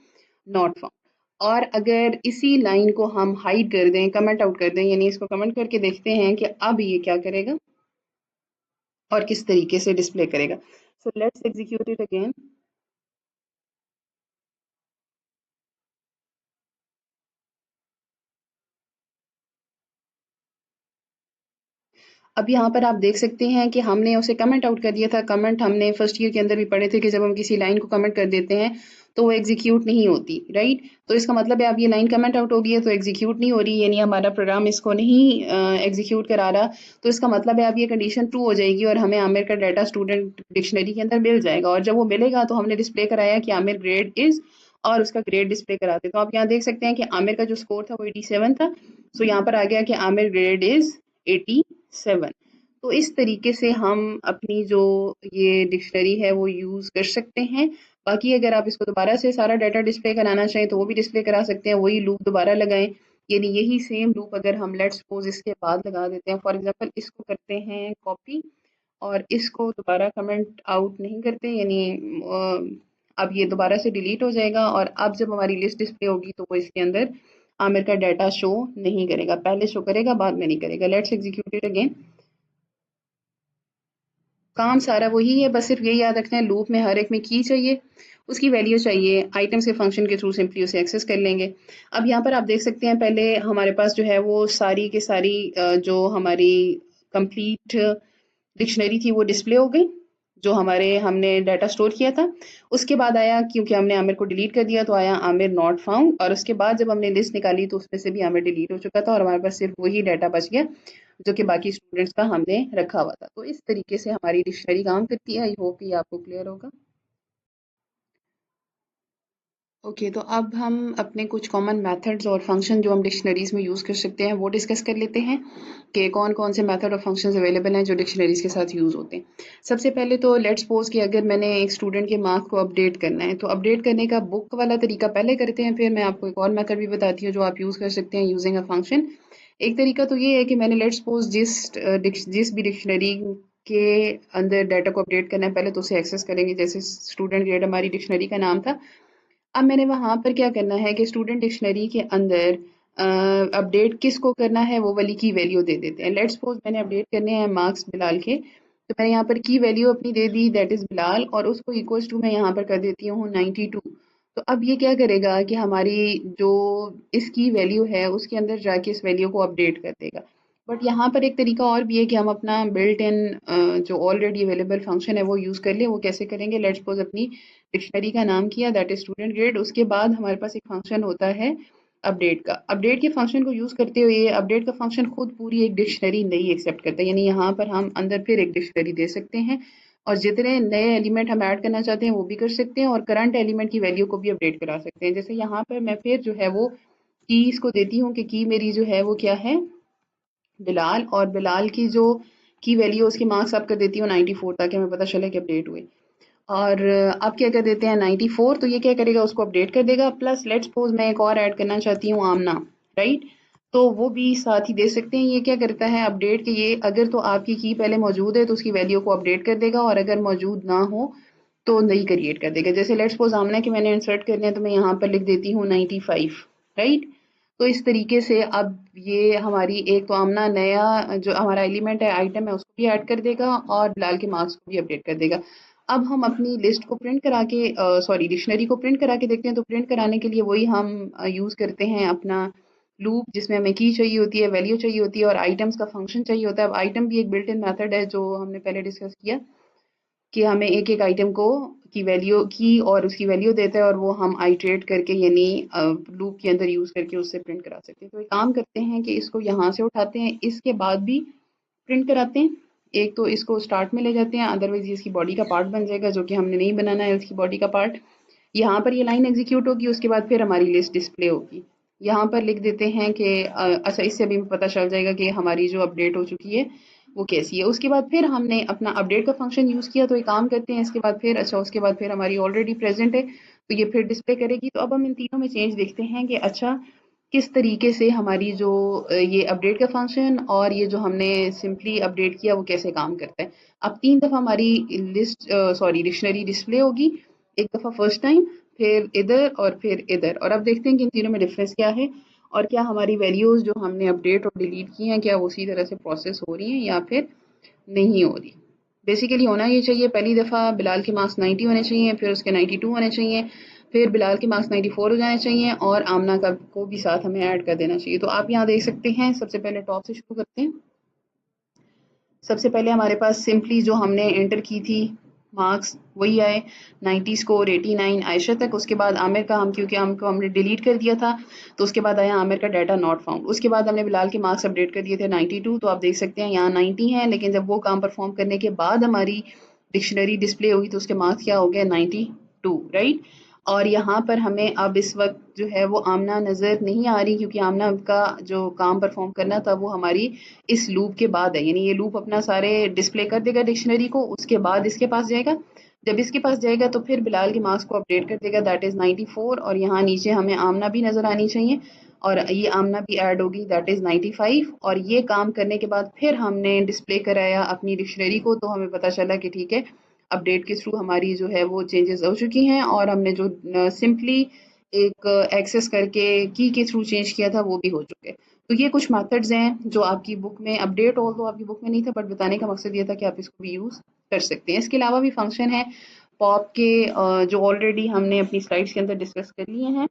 नॉट फाउंड। और अगर इसी लाइन को हम हाइड कर दें, कमेंट आउट कर दें, यानी इसको कमेंट करके देखते हैं कि अब ये क्या करेगा और किस तरीके से डिस्प्ले करेगा। So let's execute it again. अब यहाँ पर आप देख सकते हैं कि हमने उसे कमेंट आउट कर दिया था। कमेंट हमने फर्स्ट ईयर के अंदर भी पढ़े थे कि जब हम किसी लाइन को कमेंट कर देते हैं तो वो एग्जीक्यूट नहीं होती, राइट। तो इसका मतलब है अब ये लाइन कमेंट आउट हो गई है तो एग्जीक्यूट नहीं हो रही, यानी हमारा प्रोग्राम इसको नहीं एग्जीक्यूट करा रहा। तो इसका मतलब है अब ये कंडीशन ट्रू हो जाएगी और हमें आमिर का डाटा स्टूडेंट डिक्शनरी के अंदर मिल जाएगा। और जब वो मिलेगा तो हमने डिस्प्ले कराया कि आमिर ग्रेड इज, और उसका ग्रेड डिस्प्ले कराते। तो आप यहाँ देख सकते हैं कि आमिर का जो स्कोर था वो 87 था। सो यहाँ पर आ गया कि आमिर ग्रेड इज 87। तो इस तरीके से हम अपनी जो ये डिक्शनरी है वो यूज़ कर सकते हैं। बाकी अगर आप इसको दोबारा से सारा डाटा डिस्प्ले कराना चाहें तो वो भी डिस्प्ले करा सकते हैं, वही लूप दोबारा लगाएं। यानी यही सेम लूप अगर हम लेट्स सपोज इसके बाद लगा देते हैं, फॉर एग्जांपल इसको करते हैं कॉपी और इसको दोबारा कमेंट आउट नहीं करते, यानी अब ये दोबारा से डिलीट हो जाएगा। और अब जब हमारी लिस्ट डिस्प्ले होगी तो वो इसके अंदर आमिर का डाटा शो नहीं करेगा, पहले शो करेगा बाद में नहीं करेगा। Let's execute it again. काम सारा वही है, बस सिर्फ यही याद रखना है लूप में हर एक में की चाहिए, उसकी वैल्यू चाहिए, आइटम्स के फंक्शन के थ्रू सिंपली उसे एक्सेस कर लेंगे। अब यहाँ पर आप देख सकते हैं पहले हमारे पास जो है वो सारी की सारी जो हमारी कंप्लीट डिक्शनरी थी वो डिस्प्ले हो गई, जो हमारे हमने डाटा स्टोर किया था। उसके बाद आया, क्योंकि हमने आमिर को डिलीट कर दिया तो आया आमिर नॉट फाउंड, और उसके बाद जब हमने लिस्ट निकाली तो उसमें से भी आमिर डिलीट हो चुका था और हमारे पास सिर्फ वही डाटा बच गया जो कि बाकी स्टूडेंट्स का हमने रखा हुआ था। तो इस तरीके से हमारी डिक्शनरी काम करती है। आई होप ये आपको क्लियर होगा। ओके, तो अब हम अपने कुछ कॉमन मेथड्स और फंक्शन जो हम डिक्शनरीज में यूज़ कर सकते हैं वो डिस्कस कर लेते हैं कि कौन कौन से मेथड और फंक्शंस अवेलेबल हैं जो डिक्शनरीज के साथ यूज़ होते हैं। सबसे पहले तो लेट्स सपोज कि अगर मैंने एक स्टूडेंट के मार्क्स को अपडेट करना है, तो अपडेट करने का बुक वाला तरीका पहले करते हैं, फिर मैं आपको एक और मेथड भी बताती हूँ जो आप यूज़ कर सकते हैं यूजिंग अ फंक्शन। एक तरीका तो ये है कि मैंने लेट्स सपोज जिस भी डिक्शनरी के अंदर डाटा को अपडेट करना है पहले तो उसे एक्सेस करेंगे। जैसे स्टूडेंट ग्रेड हमारी डिक्शनरी का नाम था, अब मैंने वहाँ पर क्या करना है कि स्टूडेंट डिक्शनरी के अंदर अपडेट किसको करना है वो वाली की वैल्यू दे देते हैं। लेट्स सपोज मैंने अपडेट करने हैं मार्क्स बिलाल के, तो मैंने यहाँ पर की वैल्यू अपनी दे दी दैट इज़ बिलाल, और उसको इक्वल्स टू मैं यहाँ पर कर देती हूँ 92। तो अब ये क्या करेगा कि हमारी जो इसकी वैल्यू है उसके अंदर जाके इस वैल्यू को अपडेट कर देगा। बट यहाँ पर एक तरीका और भी है कि हम अपना बिल्ट इन जो ऑलरेडी अवेलेबल फंक्शन है वो यूज़ कर ले। वो कैसे करेंगे, लेट्स सपोज अपनी डिक्शनरी का नाम किया दैट इज स्टूडेंट ग्रेड, उसके बाद हमारे पास एक फंक्शन होता है अपडेट का। अपडेट के फंक्शन को यूज़ करते हुए अपडेट का फंक्शन खुद पूरी एक डिक्शनरी नहीं एक्सेप्ट करता, यानी यहाँ पर हम अंदर फिर एक डिक्शनरी दे सकते हैं और जितने नए एलिमेंट हम ऐड करना चाहते हैं वो भी कर सकते हैं और करंट एलिमेंट की वैल्यू को भी अपडेट करा सकते हैं। जैसे यहाँ पर मैं फिर जो है वो कीज को देती हूँ कि की मेरी जो है वो क्या है, बिलाल, और बिलाल की जो की वैल्यू उसके मार्क्स आप कर देती हूँ 94 ताकि हमें पता चले कि अपडेट हुए। और अब क्या कर देते हैं 94, तो ये क्या करेगा उसको अपडेट कर देगा। प्लस लेट्स सपोज मैं एक और ऐड करना चाहती हूँ आमना, राइट, तो वो भी साथ ही दे सकते हैं। ये क्या करता है अपडेट के, ये अगर तो आपकी की पहले मौजूद है तो उसकी वैल्यू को अपडेट कर देगा और अगर मौजूद ना हो तो नई क्रिएट कर देगा। जैसे लेट्स सपोज आमना की मैंने इंसर्ट करना है तो मैं यहाँ पर लिख देती हूँ 95, राइट। तो इस तरीके से अब ये हमारी एक तो आमना नया जो हमारा एलिमेंट है आइटम है उसको भी ऐड कर देगा और बिलाल के मार्क्स को भी अपडेट कर देगा। अब हम अपनी लिस्ट को प्रिंट करा के सॉरी डिक्शनरी को प्रिंट करा के देखते हैं। तो प्रिंट कराने के लिए वही हम यूज़ करते हैं अपना लूप, जिसमें हमें की चाहिए होती है, वैल्यू चाहिए होती है और आइटम्स का फंक्शन चाहिए होता है। अब आइटम भी एक बिल्ट इन मेथड है जो हमने पहले डिस्कस किया कि हमें एक एक आइटम को की वैल्यू की और उसकी वैल्यू देता है और वो हम आइट्रेट करके यानी लूप के अंदर यूज़ करके उससे प्रिंट करा सकते हैं। तो एक काम करते हैं कि इसको यहाँ से उठाते हैं, इसके बाद भी प्रिंट कराते हैं। एक तो इसको स्टार्ट में ले जाते हैं, अदरवाइज ये इसकी बॉडी का पार्ट बन जाएगा जो कि हमने नहीं बनाना है उसकी बॉडी का पार्ट। यहाँ पर ये लाइन एग्जीक्यूट होगी, उसके बाद फिर हमारी लिस्ट डिस्प्ले होगी। यहाँ पर लिख देते हैं कि अच्छा इससे भी पता चल जाएगा कि हमारी जो अपडेट हो चुकी है वो कैसी है। उसके बाद फिर हमने अपना अपडेट का फंक्शन यूज़ किया, तो एक काम करते हैं इसके बाद फिर अच्छा उसके बाद फिर हमारी ऑलरेडी प्रेजेंट है तो ये फिर डिस्प्ले करेगी। तो अब हम इन तीनों में चेंज देखते हैं कि अच्छा किस तरीके से हमारी जो ये अपडेट का फंक्शन और ये जो हमने सिंपली अपडेट किया वो कैसे काम करता है। अब 3 दफ़ा हमारी लिस्ट सॉरी डिक्शनरी डिस्प्ले होगी, एक दफ़ा फर्स्ट टाइम, फिर इधर और फिर इधर। और अब देखते हैं कि इन तीनों में डिफरेंस क्या है और क्या हमारी वैल्यूज़ जो हमने अपडेट और डिलीट की हैं क्या वो उसी तरह से प्रोसेस हो रही हैं या फिर नहीं हो रही। बेसिकली होना ये चाहिए, पहली दफ़ा बिलाल के मार्क्स 90 होने चाहिए, फिर उसके 92 होने चाहिए, फिर बिलाल के मार्क्स 94 हो जाने चाहिए और आमना का को भी साथ हमें ऐड कर देना चाहिए। तो आप यहाँ देख सकते हैं, सबसे पहले टॉप से शुरू करते हैं। सबसे पहले हमारे पास सिंपली जो हमने एंटर की थी मार्क्स वही आए, 90 स्कोर 89 आयशा तक। उसके बाद आमिर का हम क्योंकि हमने डिलीट कर दिया था तो उसके बाद आया आमिर का डाटा नॉट फाउंड। उसके बाद हमने बिलाल के मार्क्स अपडेट कर दिए थे 92, तो आप देख सकते हैं यहाँ 90 हैं, लेकिन जब वो काम परफॉर्म करने के बाद हमारी डिक्शनरी डिस्प्ले हुई तो उसके मार्क्स क्या हो गए 92, राइट। और यहाँ पर हमें अब इस वक्त जो है वो आमना नज़र नहीं आ रही, क्योंकि आमना का जो काम परफॉर्म करना था वो हमारी इस लूप के बाद है, यानी ये लूप अपना सारे डिस्प्ले कर देगा डिक्शनरी को, उसके बाद इसके पास जाएगा। जब इसके पास जाएगा तो फिर बिलाल के मार्क्स को अपडेट कर देगा, दैट इज़ 94। और यहाँ नीचे हमें आमना भी नज़र आनी चाहिए और ये आमना भी ऐड होगी, दैट इज़ 95। और ये काम करने के बाद फिर हमने डिस्प्ले कराया अपनी डिक्शनरी को, तो हमें पता चला कि ठीक है, अपडेट के थ्रू हमारी जो है वो चेंजेस हो चुकी हैं और हमने जो सिंपली एक एक्सेस करके की के थ्रू चेंज किया था वो भी हो चुके हैं। तो ये कुछ मेथड्स हैं जो आपकी बुक में अपडेट हो, तो आपकी बुक में नहीं था, बट बताने का मकसद ये था कि आप इसको भी यूज़ कर सकते हैं। इसके अलावा भी फंक्शन है पॉप के जो ऑलरेडी हमने अपनी स्लाइड्स के अंदर डिस्कस कर लिए हैं,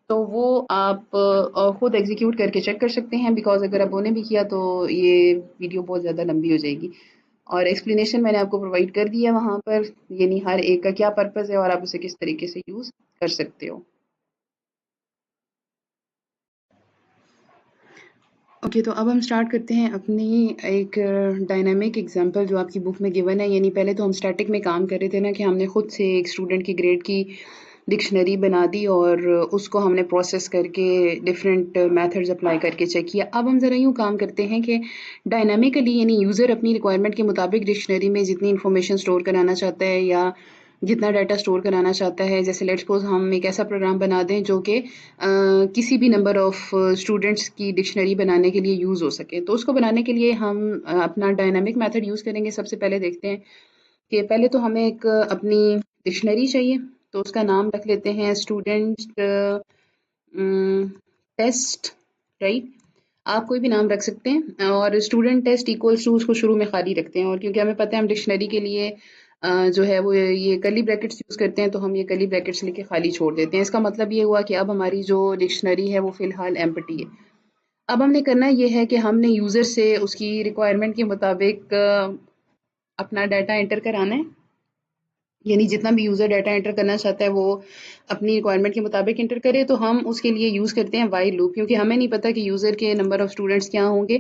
तो वो आप खुद एग्जीक्यूट करके चेक कर सकते हैं, बिकॉज अगर आप उन्हें भी किया तो ये वीडियो बहुत ज़्यादा लंबी हो जाएगी। और एक्सप्लेनेशन मैंने आपको प्रोवाइड कर दिया वहाँ पर, यानी हर एक का क्या पर्पज़ है और आप उसे किस तरीके से यूज़ कर सकते हो। ओके, तो अब हम स्टार्ट करते हैं अपनी एक डायनामिक एग्जांपल जो आपकी बुक में गिवन है। यानी पहले तो हम स्टैटिक में काम कर रहे थे ना, कि हमने खुद से एक स्टूडेंट की ग्रेड की डिक्शनरी बना दी और उसको हमने प्रोसेस करके डिफरेंट मेथड्स अप्लाई करके चेक किया। अब हम ज़रा यूँ काम करते हैं कि डायनामिकली, यानी यूज़र अपनी रिक्वायरमेंट के मुताबिक डिक्शनरी में जितनी इन्फॉर्मेशन स्टोर कराना चाहता है या जितना डाटा स्टोर कराना चाहता है, जैसे लेट्स सपोज हम एक ऐसा प्रोग्राम बना दें जो कि किसी भी नंबर ऑफ स्टूडेंट्स की डिक्शनरी बनाने के लिए यूज़ हो सके। तो उसको बनाने के लिए हम अपना डायनामिक मेथड यूज़ करेंगे। सबसे पहले देखते हैं कि पहले तो हमें एक अपनी डिक्शनरी चाहिए, तो उसका नाम रख लेते हैं स्टूडेंट टेस्ट, राइट। आप कोई भी नाम रख सकते हैं और स्टूडेंट टेस्ट इक्वल्स टू उसको शुरू में खाली रखते हैं। और क्योंकि हमें पता है हम डिक्शनरी के लिए जो है वो ये कर्ली ब्रैकेट्स यूज़ करते हैं, तो हम ये कर्ली ब्रैकेट्स लेके खाली छोड़ देते हैं। इसका मतलब ये हुआ कि अब हमारी जो डिक्शनरी है वो फ़िलहाल एम्प्टी है। अब हमने करना ये है कि हमने यूज़र से उसकी रिक्वायरमेंट के मुताबिक अपना डाटा एंटर कराना है। यानी जितना भी यूज़र डाटा एंटर करना चाहता है वो अपनी रिक्वायरमेंट के मुताबिक एंटर करे, तो हम उसके लिए यूज़ करते हैं व्हाइल लूप, क्योंकि हमें नहीं पता कि यूज़र के नंबर ऑफ़ स्टूडेंट्स क्या होंगे।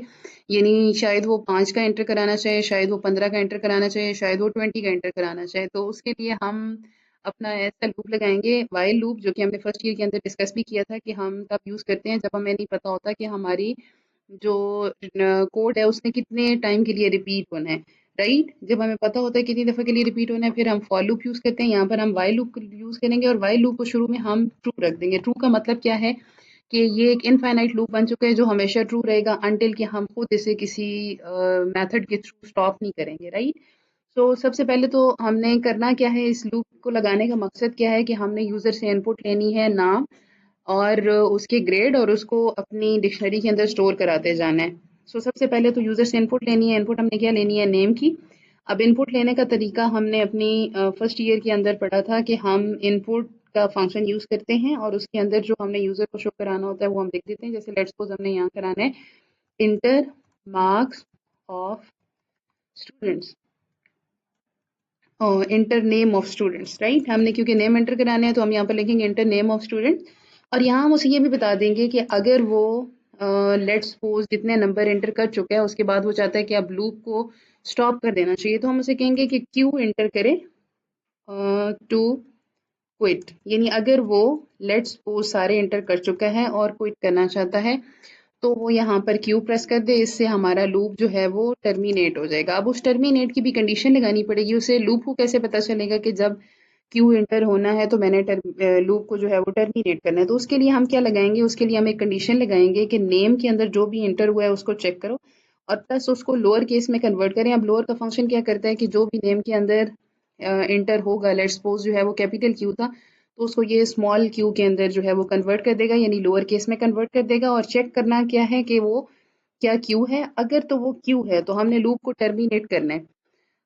यानी शायद वो 5 का एंटर कराना चाहे, शायद वो 15 का एंटर कराना चाहे, शायद वो 20 का एंटर कराना चाहे। तो उसके लिए हम अपना ऐसा लूप लगाएंगे व्हाइल लूप, जो कि हमने फर्स्ट ईयर के अंदर डिस्कस भी किया था कि हम तब यूज़ करते हैं जब हमें नहीं पता होता कि हमारी जो कोड है उसने कितने टाइम के लिए रिपीट होना है, राइट। जब हमें पता होता है कितनी दफ़ा के लिए रिपीट होना है, फिर हम फॉर लूप यूज़ करते हैं। यहाँ पर हम व्हाइल लूप यूज़ करेंगे और व्हाइल लूप को शुरू में हम ट्रू रख देंगे। ट्रू का मतलब क्या है कि ये एक इनफाइनाइट लूप बन चुका है जो हमेशा ट्रू रहेगा अनटिल कि हम खुद इसे किसी मेथड के थ्रू स्टॉप नहीं करेंगे, राइट। तो सबसे पहले तो हमने करना क्या है, इस लूप को लगाने का मकसद क्या है कि हमने यूज़र से इनपुट लेनी है नाम और उसके ग्रेड, और उसको अपनी डिक्शनरी के अंदर स्टोर कराते जाना है। सो सबसे पहले तो यूज़र से इनपुट लेनी है। इनपुट हमने क्या लेनी है, नेम की। अब इनपुट लेने का तरीका हमने अपनी फर्स्ट ईयर के अंदर पढ़ा था कि हम इनपुट का फंक्शन यूज़ करते हैं और उसके अंदर जो हमने यूज़र को शो कराना होता है वो हम लिख देते हैं। जैसे लेट्स सपोज हमने यहाँ कराना है inter marks of students, inter name of students, right. हमने क्योंकि नेम एंटर कराने हैं तो हम यहाँ पर लिखेंगे इंटर नेम ऑफ स्टूडेंट्स। और यहाँ हम उसे ये भी बता देंगे कि अगर वो लेट्स सपोज जितने नंबर एंटर कर चुका है उसके बाद वो चाहता है कि अब लूप को स्टॉप कर देना चाहिए, तो हम उसे कहेंगे कि क्यू एंटर करे टू क्विट। यानी अगर वो लेट्स सपोज सारे एंटर कर चुका है और क्विट करना चाहता है तो वो यहाँ पर क्यू प्रेस कर दे, इससे हमारा लूप जो है वो टर्मिनेट हो जाएगा। अब उस टर्मिनेट की भी कंडीशन लगानी पड़ेगी उसे। लूप को कैसे पता चलेगा कि जब क्यू इंटर होना है तो मैंने लूप को जो है वो टर्मिनेट करना है, तो उसके लिए हम क्या लगाएंगे, उसके लिए हम एक कंडीशन लगाएंगे कि नेम के अंदर जो भी इंटर हुआ है उसको चेक करो और प्लस उसको लोअर केस में कन्वर्ट करें। अब लोअर का फंक्शन क्या करता है कि जो भी नेम के अंदर इंटर होगा, लेट्स सपोज जो है वो कैपिटल क्यू था, तो उसको ये स्मॉल क्यू के अंदर जो है वो कन्वर्ट कर देगा, यानी लोअर केस में कन्वर्ट कर देगा। और चेक करना क्या है कि वो क्या क्यू है। अगर तो वो क्यू है तो हमने लूप को टर्मिनेट करना है।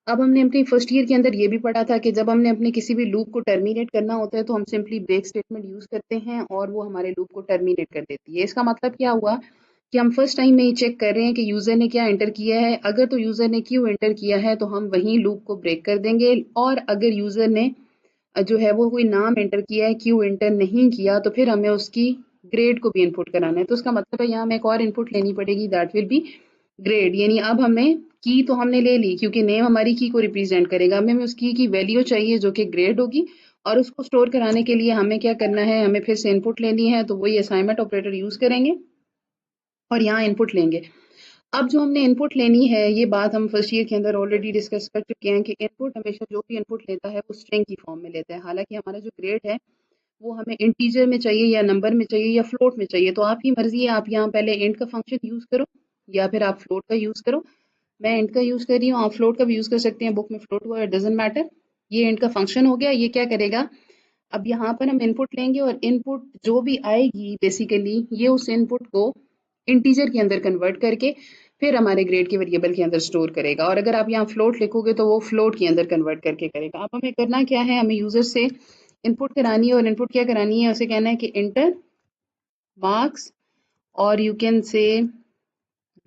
अब हमने अपनी फर्स्ट ईयर के अंदर ये भी पढ़ा था कि जब हमने अपने किसी भी लूप को टर्मिनेट करना होता है तो हम सिंपली ब्रेक स्टेटमेंट यूज करते हैं और वो हमारे लूप को टर्मिनेट कर देती है। इसका मतलब क्या हुआ कि हम फर्स्ट टाइम में ये चेक कर रहे हैं कि यूज़र ने क्या एंटर किया है। अगर तो यूज़र ने क्यू एंटर किया है तो हम वहीं लूप को ब्रेक कर देंगे, और अगर यूज़र ने जो है वो कोई नाम एंटर किया है, क्यू एंटर नहीं किया, तो फिर हमें उसकी ग्रेड को भी इनपुट कराना है। तो उसका मतलब है यहाँ हमें एक और इनपुट लेनी पड़ेगी, दैट विल बी ग्रेड। यानी अब हमें की तो हमने ले ली, क्योंकि नेम हमारी की को रिप्रेजेंट करेगा, हमें उस की वैल्यू चाहिए जो कि ग्रेड होगी। और उसको स्टोर कराने के लिए हमें क्या करना है, हमें फिर से इनपुट लेनी है, तो वही असाइनमेंट ऑपरेटर यूज़ करेंगे और यहाँ इनपुट लेंगे। अब जो हमने इनपुट लेनी है, ये बात हम फर्स्ट ईयर के अंदर ऑलरेडी डिस्कस कर चुके हैं कि इनपुट हमेशा जो भी इनपुट लेता है वो स्ट्रिंग की फॉर्म में लेता है। हालांकि हमारा जो ग्रेड है वो हमें इंटीजर में चाहिए या नंबर में चाहिए या फ्लोट में चाहिए, तो आपकी मर्जी है, आप यहाँ पहले इंट का फंक्शन यूज़ करो या फिर आप फ्लोट का यूज़ करो। मैं इंट का यूज़ कर रही हूँ, आप फ्लोट का भी यूज़ कर सकते हैं, बुक में फ्लोट हुआ, डजेंट मैटर। ये इंट का फंक्शन हो गया। ये क्या करेगा, अब यहाँ पर हम इनपुट लेंगे और इनपुट जो भी आएगी बेसिकली ये उस इनपुट को इंटीजर के अंदर कन्वर्ट करके फिर हमारे ग्रेड के वेरिएबल के अंदर स्टोर करेगा। और अगर आप यहाँ फ्लोट लिखोगे तो वो फ्लोट के अंदर कन्वर्ट करके करेगा। अब हमें करना क्या है, हमें यूजर से इनपुट करानी है, और इनपुट क्या करानी है, उसे कहना है कि इंटर मार्क्स, और you can say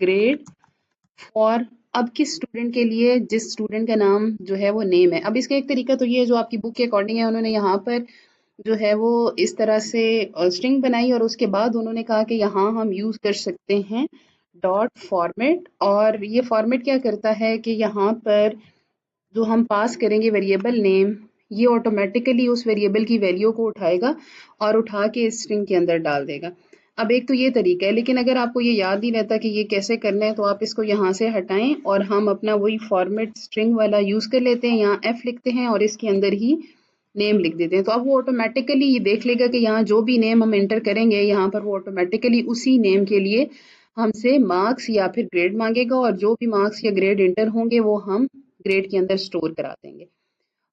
grade for, अब किस स्टूडेंट के लिए जिस स्टूडेंट का नाम जो है वो नेम है। अब इसका एक तरीका तो ये है, जो आपकी बुक के अकॉर्डिंग है, उन्होंने यहाँ पर जो है वो इस तरह से स्ट्रिंग बनाई, और उसके बाद उन्होंने कहा कि यहाँ हम यूज़ कर सकते हैं डॉट फॉर्मेट। और ये फॉर्मेट क्या करता है कि यहाँ पर जो हम पास करेंगे वेरिएबल नेम, ये ऑटोमेटिकली उस वेरिएबल की वैल्यू को उठाएगा और उठा के इस स्ट्रिंग के अंदर डाल देगा। अब एक तो ये तरीका है, लेकिन अगर आपको ये याद नहीं रहता कि ये कैसे करना है, तो आप इसको यहाँ से हटाएं और हम अपना वही फॉर्मेट स्ट्रिंग वाला यूज़ कर लेते हैं। यहाँ एफ लिखते हैं और इसके अंदर ही नेम लिख देते हैं, तो अब वो ऑटोमेटिकली ये देख लेगा कि यहाँ जो भी नेम हम एंटर करेंगे, यहाँ पर वो ऑटोमेटिकली उसी नेम के लिए हमसे मार्क्स या फिर ग्रेड मांगेगा, और जो भी मार्क्स या ग्रेड एंटर होंगे वो हम ग्रेड के अंदर स्टोर करा देंगे।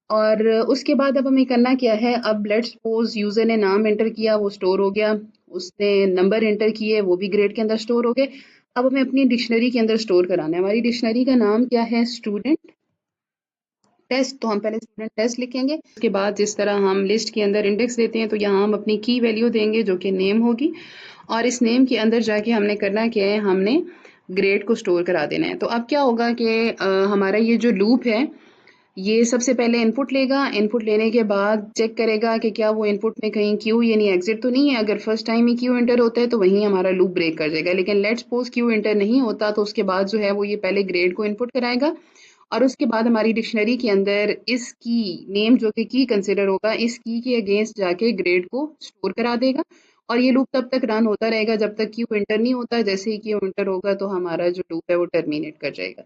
और उसके बाद अब हमें करना क्या है, अब लेट्स सपोज यूजर ने नाम एंटर किया, वो स्टोर हो गया, उसने नंबर एंटर किए, वो भी ग्रेड के अंदर स्टोर हो गए। अब हमें अपनी डिक्शनरी के अंदर स्टोर कराना है। हमारी डिक्शनरी का नाम क्या है, स्टूडेंट टेस्ट। तो हम पहले स्टूडेंट टेस्ट लिखेंगे, उसके बाद जिस तरह हम लिस्ट के अंदर इंडेक्स देते हैं, तो यहाँ हम अपनी की वैल्यू देंगे जो कि नेम होगी, और इस नेम के अंदर जाके हमने करना क्या है, हमने ग्रेड को स्टोर करा देना है। तो अब क्या होगा कि हमारा ये जो लूप है, ये सबसे पहले इनपुट लेगा, इनपुट लेने के बाद चेक करेगा कि क्या वो इनपुट में कहीं क्यू यानी एग्जिट तो नहीं है। अगर फर्स्ट टाइम ही क्यू एंटर होता है तो वहीं हमारा लूप ब्रेक कर जाएगा, लेकिन लेट्स सपोज क्यू एंटर नहीं होता, तो उसके बाद जो है वो ये पहले ग्रेड को इनपुट कराएगा, और उसके बाद हमारी डिक्शनरी के अंदर इस की नेम जो कि की कंसिडर होगा, इस की के अगेंस्ट जाके ग्रेड को स्टोर करा देगा। और ये लूप तब तक रन होता रहेगा जब तक क्यू एंटर नहीं होता। जैसे ही क्यू एंटर होगा तो हमारा जो लूप है वो टर्मिनेट कर जाएगा।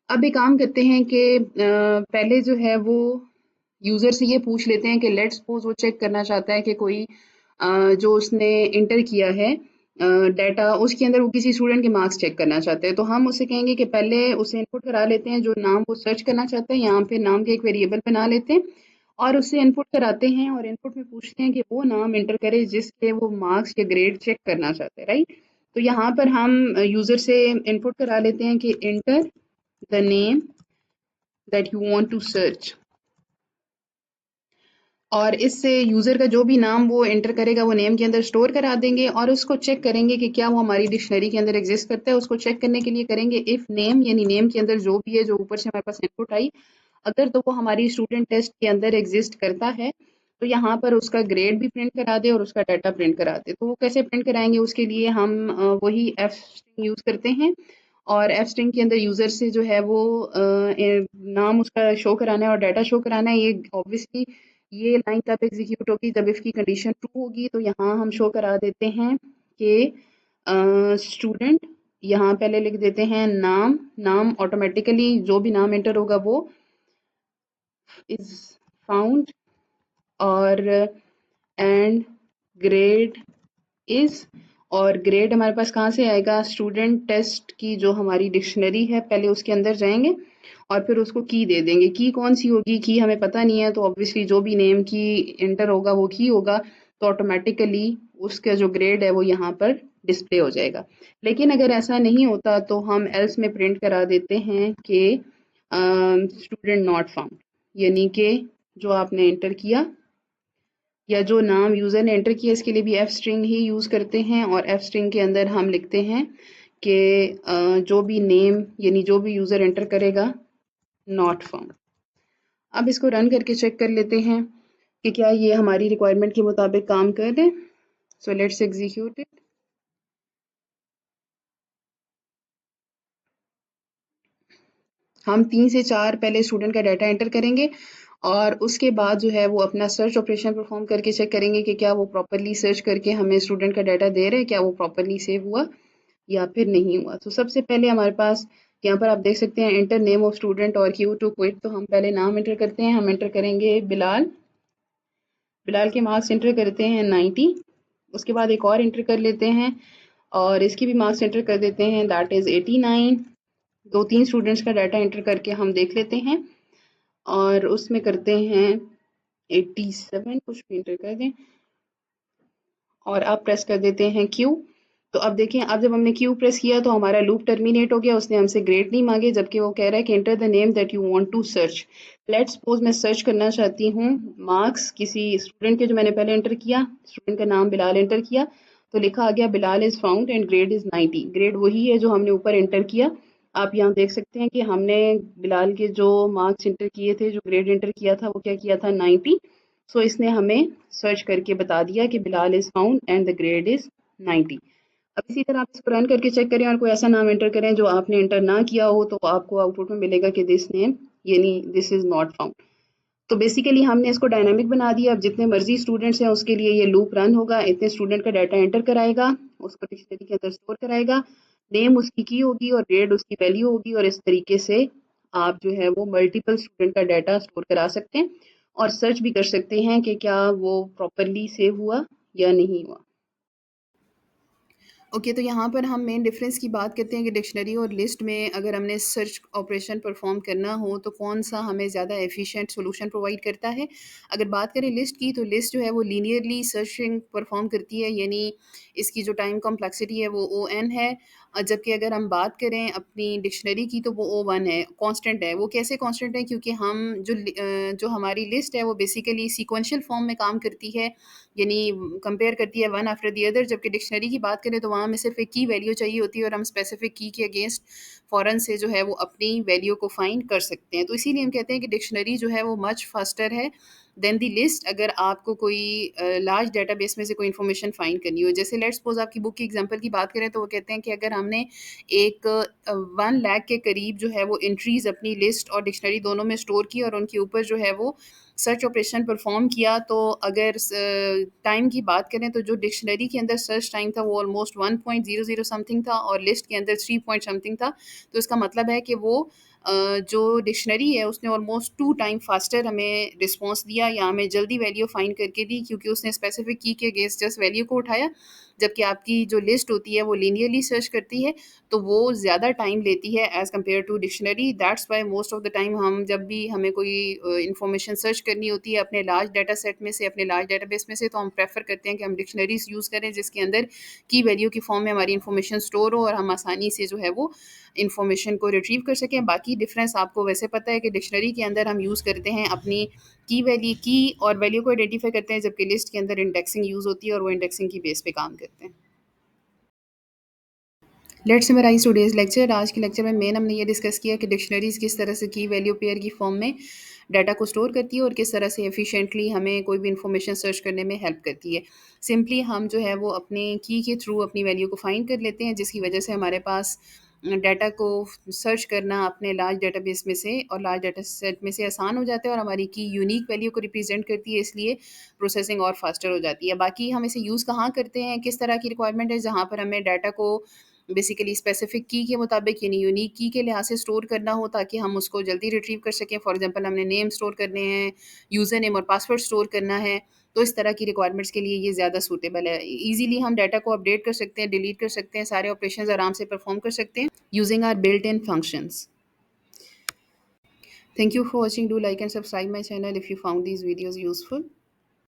अब एक काम करते हैं कि पहले जो है वो यूज़र से ये पूछ लेते हैं कि लेट्स सपोज वो चेक करना चाहता है कि कोई जो उसने इंटर किया है डाटा, उसके अंदर वो किसी स्टूडेंट के मार्क्स चेक करना चाहते हैं। तो हम उसे कहेंगे कि पहले उसे इनपुट करा लेते हैं जो नाम वो सर्च करना चाहते हैं, यहाँ पे नाम के एक वेरिएबल बना लेते हैं और उससे इनपुट कराते हैं, और इनपुट में पूछते हैं कि वो नाम इंटर करे जिसके वो मार्क्स या ग्रेड चेक करना चाहते हैं, राइट। तो यहाँ पर हम यूज़र से इनपुट करा लेते हैं कि inter the name that you want to search, और इससे यूज़र का जो भी नाम वो एंटर करेगा वो नेम के अंदर स्टोर करा देंगे, और उसको चेक करेंगे कि क्या वो हमारी डिक्शनरी के अंदर एग्जिस्ट करता है। उसको चेक करने के लिए करेंगे इफ़ नेम, यानी नेम के अंदर जो भी है जो ऊपर से हमारे पास इनपुट आई, अगर तो वो हमारी स्टूडेंट टेस्ट के अंदर एग्जिस्ट करता है, तो यहाँ पर उसका ग्रेड भी प्रिंट करा दे और उसका डाटा प्रिंट करा दे। तो वो कैसे प्रिंट कराएंगे, उसके लिए हम वही एफ स्ट्रिंग यूज़ करते हैं, और एफ स्ट्रिंग के अंदर यूज़र से जो है वो नाम उसका शो कराना है और डाटा शो कराना है। ये ऑब्वियसली ये लाइन तब एग्जीक्यूट होगी जब इसकी कंडीशन ट्रू होगी। तो यहाँ हम शो करा देते हैं कि स्टूडेंट, यहाँ पहले लिख देते हैं नाम, नाम ऑटोमेटिकली जो भी नाम एंटर होगा वो इज फाउंड, और एंड ग्रेड इज, और ग्रेड हमारे पास कहाँ से आएगा, स्टूडेंट टेस्ट की जो हमारी डिक्शनरी है पहले उसके अंदर जाएंगे और फिर उसको की दे देंगे। की कौन सी होगी, की हमें पता नहीं है, तो ऑब्वियसली जो भी नेम की एंटर होगा वो की होगा, तो ऑटोमेटिकली उसका जो ग्रेड है वो यहाँ पर डिस्प्ले हो जाएगा। लेकिन अगर ऐसा नहीं होता तो हम एल्स में प्रिंट करा देते हैं कि स्टूडेंट नॉट फाउंड, यानी कि जो आपने एंटर किया या जो नाम यूज़र ने एंटर किया इसके लिए भी एफ स्ट्रिंग ही यूज़ करते हैं, और एफ स्ट्रिंग के अंदर हम लिखते हैं कि जो भी नेम यानी जो भी यूज़र एंटर करेगा नॉट फाउंड। अब इसको रन करके चेक कर लेते हैं कि क्या ये हमारी रिक्वायरमेंट के मुताबिक काम कर रहे हैं। So let's execute it. हम 3 से 4 पहले स्टूडेंट का डाटा एंटर करेंगे और उसके बाद जो है वो अपना सर्च ऑपरेशन परफॉर्म करके चेक करेंगे कि क्या वो प्रॉपरली सर्च करके हमें स्टूडेंट का डाटा दे रहे हैं, क्या वो प्रॉपरली सेव हुआ या फिर नहीं हुआ। तो सबसे पहले हमारे पास यहाँ पर आप देख सकते हैं एंटर नेम ऑफ स्टूडेंट और क्यू टू क्विट। तो हम पहले नाम एंटर करते हैं, हम एंटर करेंगे बिलाल। बिलाल के मार्क्स एंटर करते हैं 90। उसके बाद एक और एंटर कर लेते हैं और इसकी भी मार्क्स एंटर कर देते हैं, दैट इज़ 89। 2-3 स्टूडेंट्स का डाटा एंटर करके हम देख लेते हैं और उसमें करते हैं 87, कुछ भी एंटर कर दें और अब प्रेस कर देते हैं क्यू। तो अब देखें, अब जब हमने क्यू प्रेस किया तो हमारा लूप टर्मिनेट हो गया, उसने हमसे ग्रेड नहीं मांगे, जबकि वो कह रहा है कि enter the name that you want to search. Let's suppose मैं सर्च करना चाहती हूँ मार्क्स किसी स्टूडेंट के जो मैंने पहले एंटर किया, स्टूडेंट का नाम बिलाल एंटर किया तो लिखा आ गया Bilal is found and grade is 90। Grade वही है जो हमने ऊपर एंटर किया। आप यहाँ देख सकते हैं कि हमने बिलाल के जो मार्क्स एंटर किए थे, जो ग्रेड एंटर किया था, वो क्या किया था 90। सो इसने हमें सर्च करके बता दिया कि Bilal is found and the grade is 90। अब इसी तरह आप इसको रन करके चेक करें और कोई ऐसा नाम एंटर करें जो आपने एंटर ना किया हो तो आपको आउटपुट में मिलेगा कि दिस नेम यानी दिस इज़ नॉट फाउंड। तो बेसिकली हमने इसको डायनामिक बना दिया। अब जितने मर्जी स्टूडेंट्स हैं उसके लिए ये लूप रन होगा, इतने स्टूडेंट का डाटा एंटर कराएगा, उसको डिक्शनरी के अंदर स्टोर कराएगा, नेम उसकी की होगी और ग्रेड उसकी वैल्यू होगी, और इस तरीके से आप जो है वो मल्टीपल स्टूडेंट का डाटा स्टोर करा सकते हैं और सर्च भी कर सकते हैं कि क्या वो प्रॉपरली सेव हुआ या नहीं हुआ। ओके, तो यहाँ पर हम मेन डिफरेंस की बात करते हैं कि डिक्शनरी और लिस्ट में अगर हमने सर्च ऑपरेशन परफॉर्म करना हो तो कौन सा हमें ज़्यादा एफिशिएंट सॉल्यूशन प्रोवाइड करता है। अगर बात करें लिस्ट की तो लिस्ट जो है वो लीनियरली सर्चिंग परफॉर्म करती है, यानी इसकी जो टाइम कॉम्प्लेक्सिटी है वो O(n) है। जबकि अगर हम बात करें अपनी डिक्शनरी की तो वो O(1) है, कांस्टेंट है। वो कैसे कांस्टेंट है, क्योंकि हम जो हमारी लिस्ट है वो बेसिकली सीक्वेंशियल फॉर्म में काम करती है, यानी कंपेयर करती है वन आफ्टर दी अदर। जबकि डिक्शनरी की बात करें तो वहाँ हमें सिर्फ एक की वैल्यू चाहिए होती है और हम स्पेसिफिक की के अगेंस्ट फ़ौरन से जो है वो अपनी वैल्यू को फाइंड कर सकते हैं। तो इसीलिए हम कहते हैं कि डिक्शनरी जो है वो मच फास्टर है देन दी लिस्ट, अगर आपको कोई लार्ज डेटाबेस में से कोई इन्फॉर्मेशन फाइंड करनी हो। जैसे लेट्स सपोज आपकी बुक की एग्जांपल की बात करें तो वो कहते हैं कि अगर हमने एक 1 लाख के करीब जो है वो एंट्रीज अपनी लिस्ट और डिक्शनरी दोनों में स्टोर की और उनके ऊपर जो है वो सर्च ऑपरेशन परफॉर्म किया, तो अगर टाइम की बात करें तो जो डिक्शनरी के अंदर सर्च टाइम था वो ऑलमोस्ट 1.00 समथिंग था और लिस्ट के अंदर 3 पॉइंट समथिंग था। तो इसका मतलब है कि वो जो डिक्शनरी है उसने ऑलमोस्ट 2 टाइम फास्टर हमें रिस्पॉन्स दिया या हमें जल्दी वैल्यू फाइंड करके दी, क्योंकि उसने स्पेसिफिक की के अगेंस्ट जस्ट वैल्यू को उठाया। जबकि आपकी जो लिस्ट होती है वो लीनियरली सर्च करती है, तो वो ज़्यादा टाइम लेती है as compared to dictionary. That's why most of the time हम जब भी हमें कोई इन्फॉर्मेशन सर्च करनी होती है अपने लार्ज डाटा सेट में से, अपने लार्ज डाटाबेस में से, तो हम प्रेफर करते हैं कि हम डिक्शनरीज यूज़ करें जिसके अंदर की वैल्यू की फॉर्म में हमारी इन्फॉर्मेशन स्टोर हो और हम आसानी से जो है वो इन्फॉर्मेशन को रिट्रीव कर सकें। बाकी डिफरेंस आपको वैसे पता है कि डिक्शनरी के अंदर हम यूज़ करते हैं अपनी की और वैल्यू को आइडेंटिफाई करते हैं, जबकि लिस्ट के अंदर इंडेक्सिंग यूज़ होती है और वो इंडेक्सिंग की बेस पे काम करते हैं। Let's summarize today's lecture. आज के लेक्चर में मेन हमने ये डिस्कस किया कि डिक्शनरीज किस तरह से की वैल्यू पेयर की फॉर्म में डाटा को स्टोर करती है और किस तरह से एफिशिएंटली हमें कोई भी इंफॉर्मेशन सर्च करने में हेल्प करती है। सिंपली हम जो है वो अपने की के थ्रू अपनी वैल्यू को फाइंड कर लेते हैं, जिसकी वजह से हमारे पास डाटा को सर्च करना अपने लार्ज डाटाबेस में से और लार्ज डाटा सेट में से आसान हो जाता है और हमारी की यूनिक वैल्यू को रिप्रेजेंट करती है, इसलिए प्रोसेसिंग और फास्टर हो जाती है। बाकी हम इसे यूज़ कहाँ करते हैं, किस तरह की रिक्वायरमेंट है जहाँ पर हमें डाटा को बेसिकली स्पेसिफिक की के मुताबिक यानी यूनिक की के लिहाज से स्टोर करना हो ताकि हम उसको जल्दी रिट्रीव कर सकें। फॉर एग्जांपल हमने नेम स्टोर करने हैं, यूज़र नेम और पासवर्ड स्टोर करना है, तो इस तरह की रिक्वायरमेंट्स के लिए ये ज़्यादा सूटेबल है। ईजिली हम डाटा को अपडेट कर सकते हैं, डिलीट कर सकते हैं, सारे ऑपरेशंस आराम से परफॉर्म कर सकते हैं using our built in functions. Thank you for watching. Do like and subscribe my channel if you found these videos useful.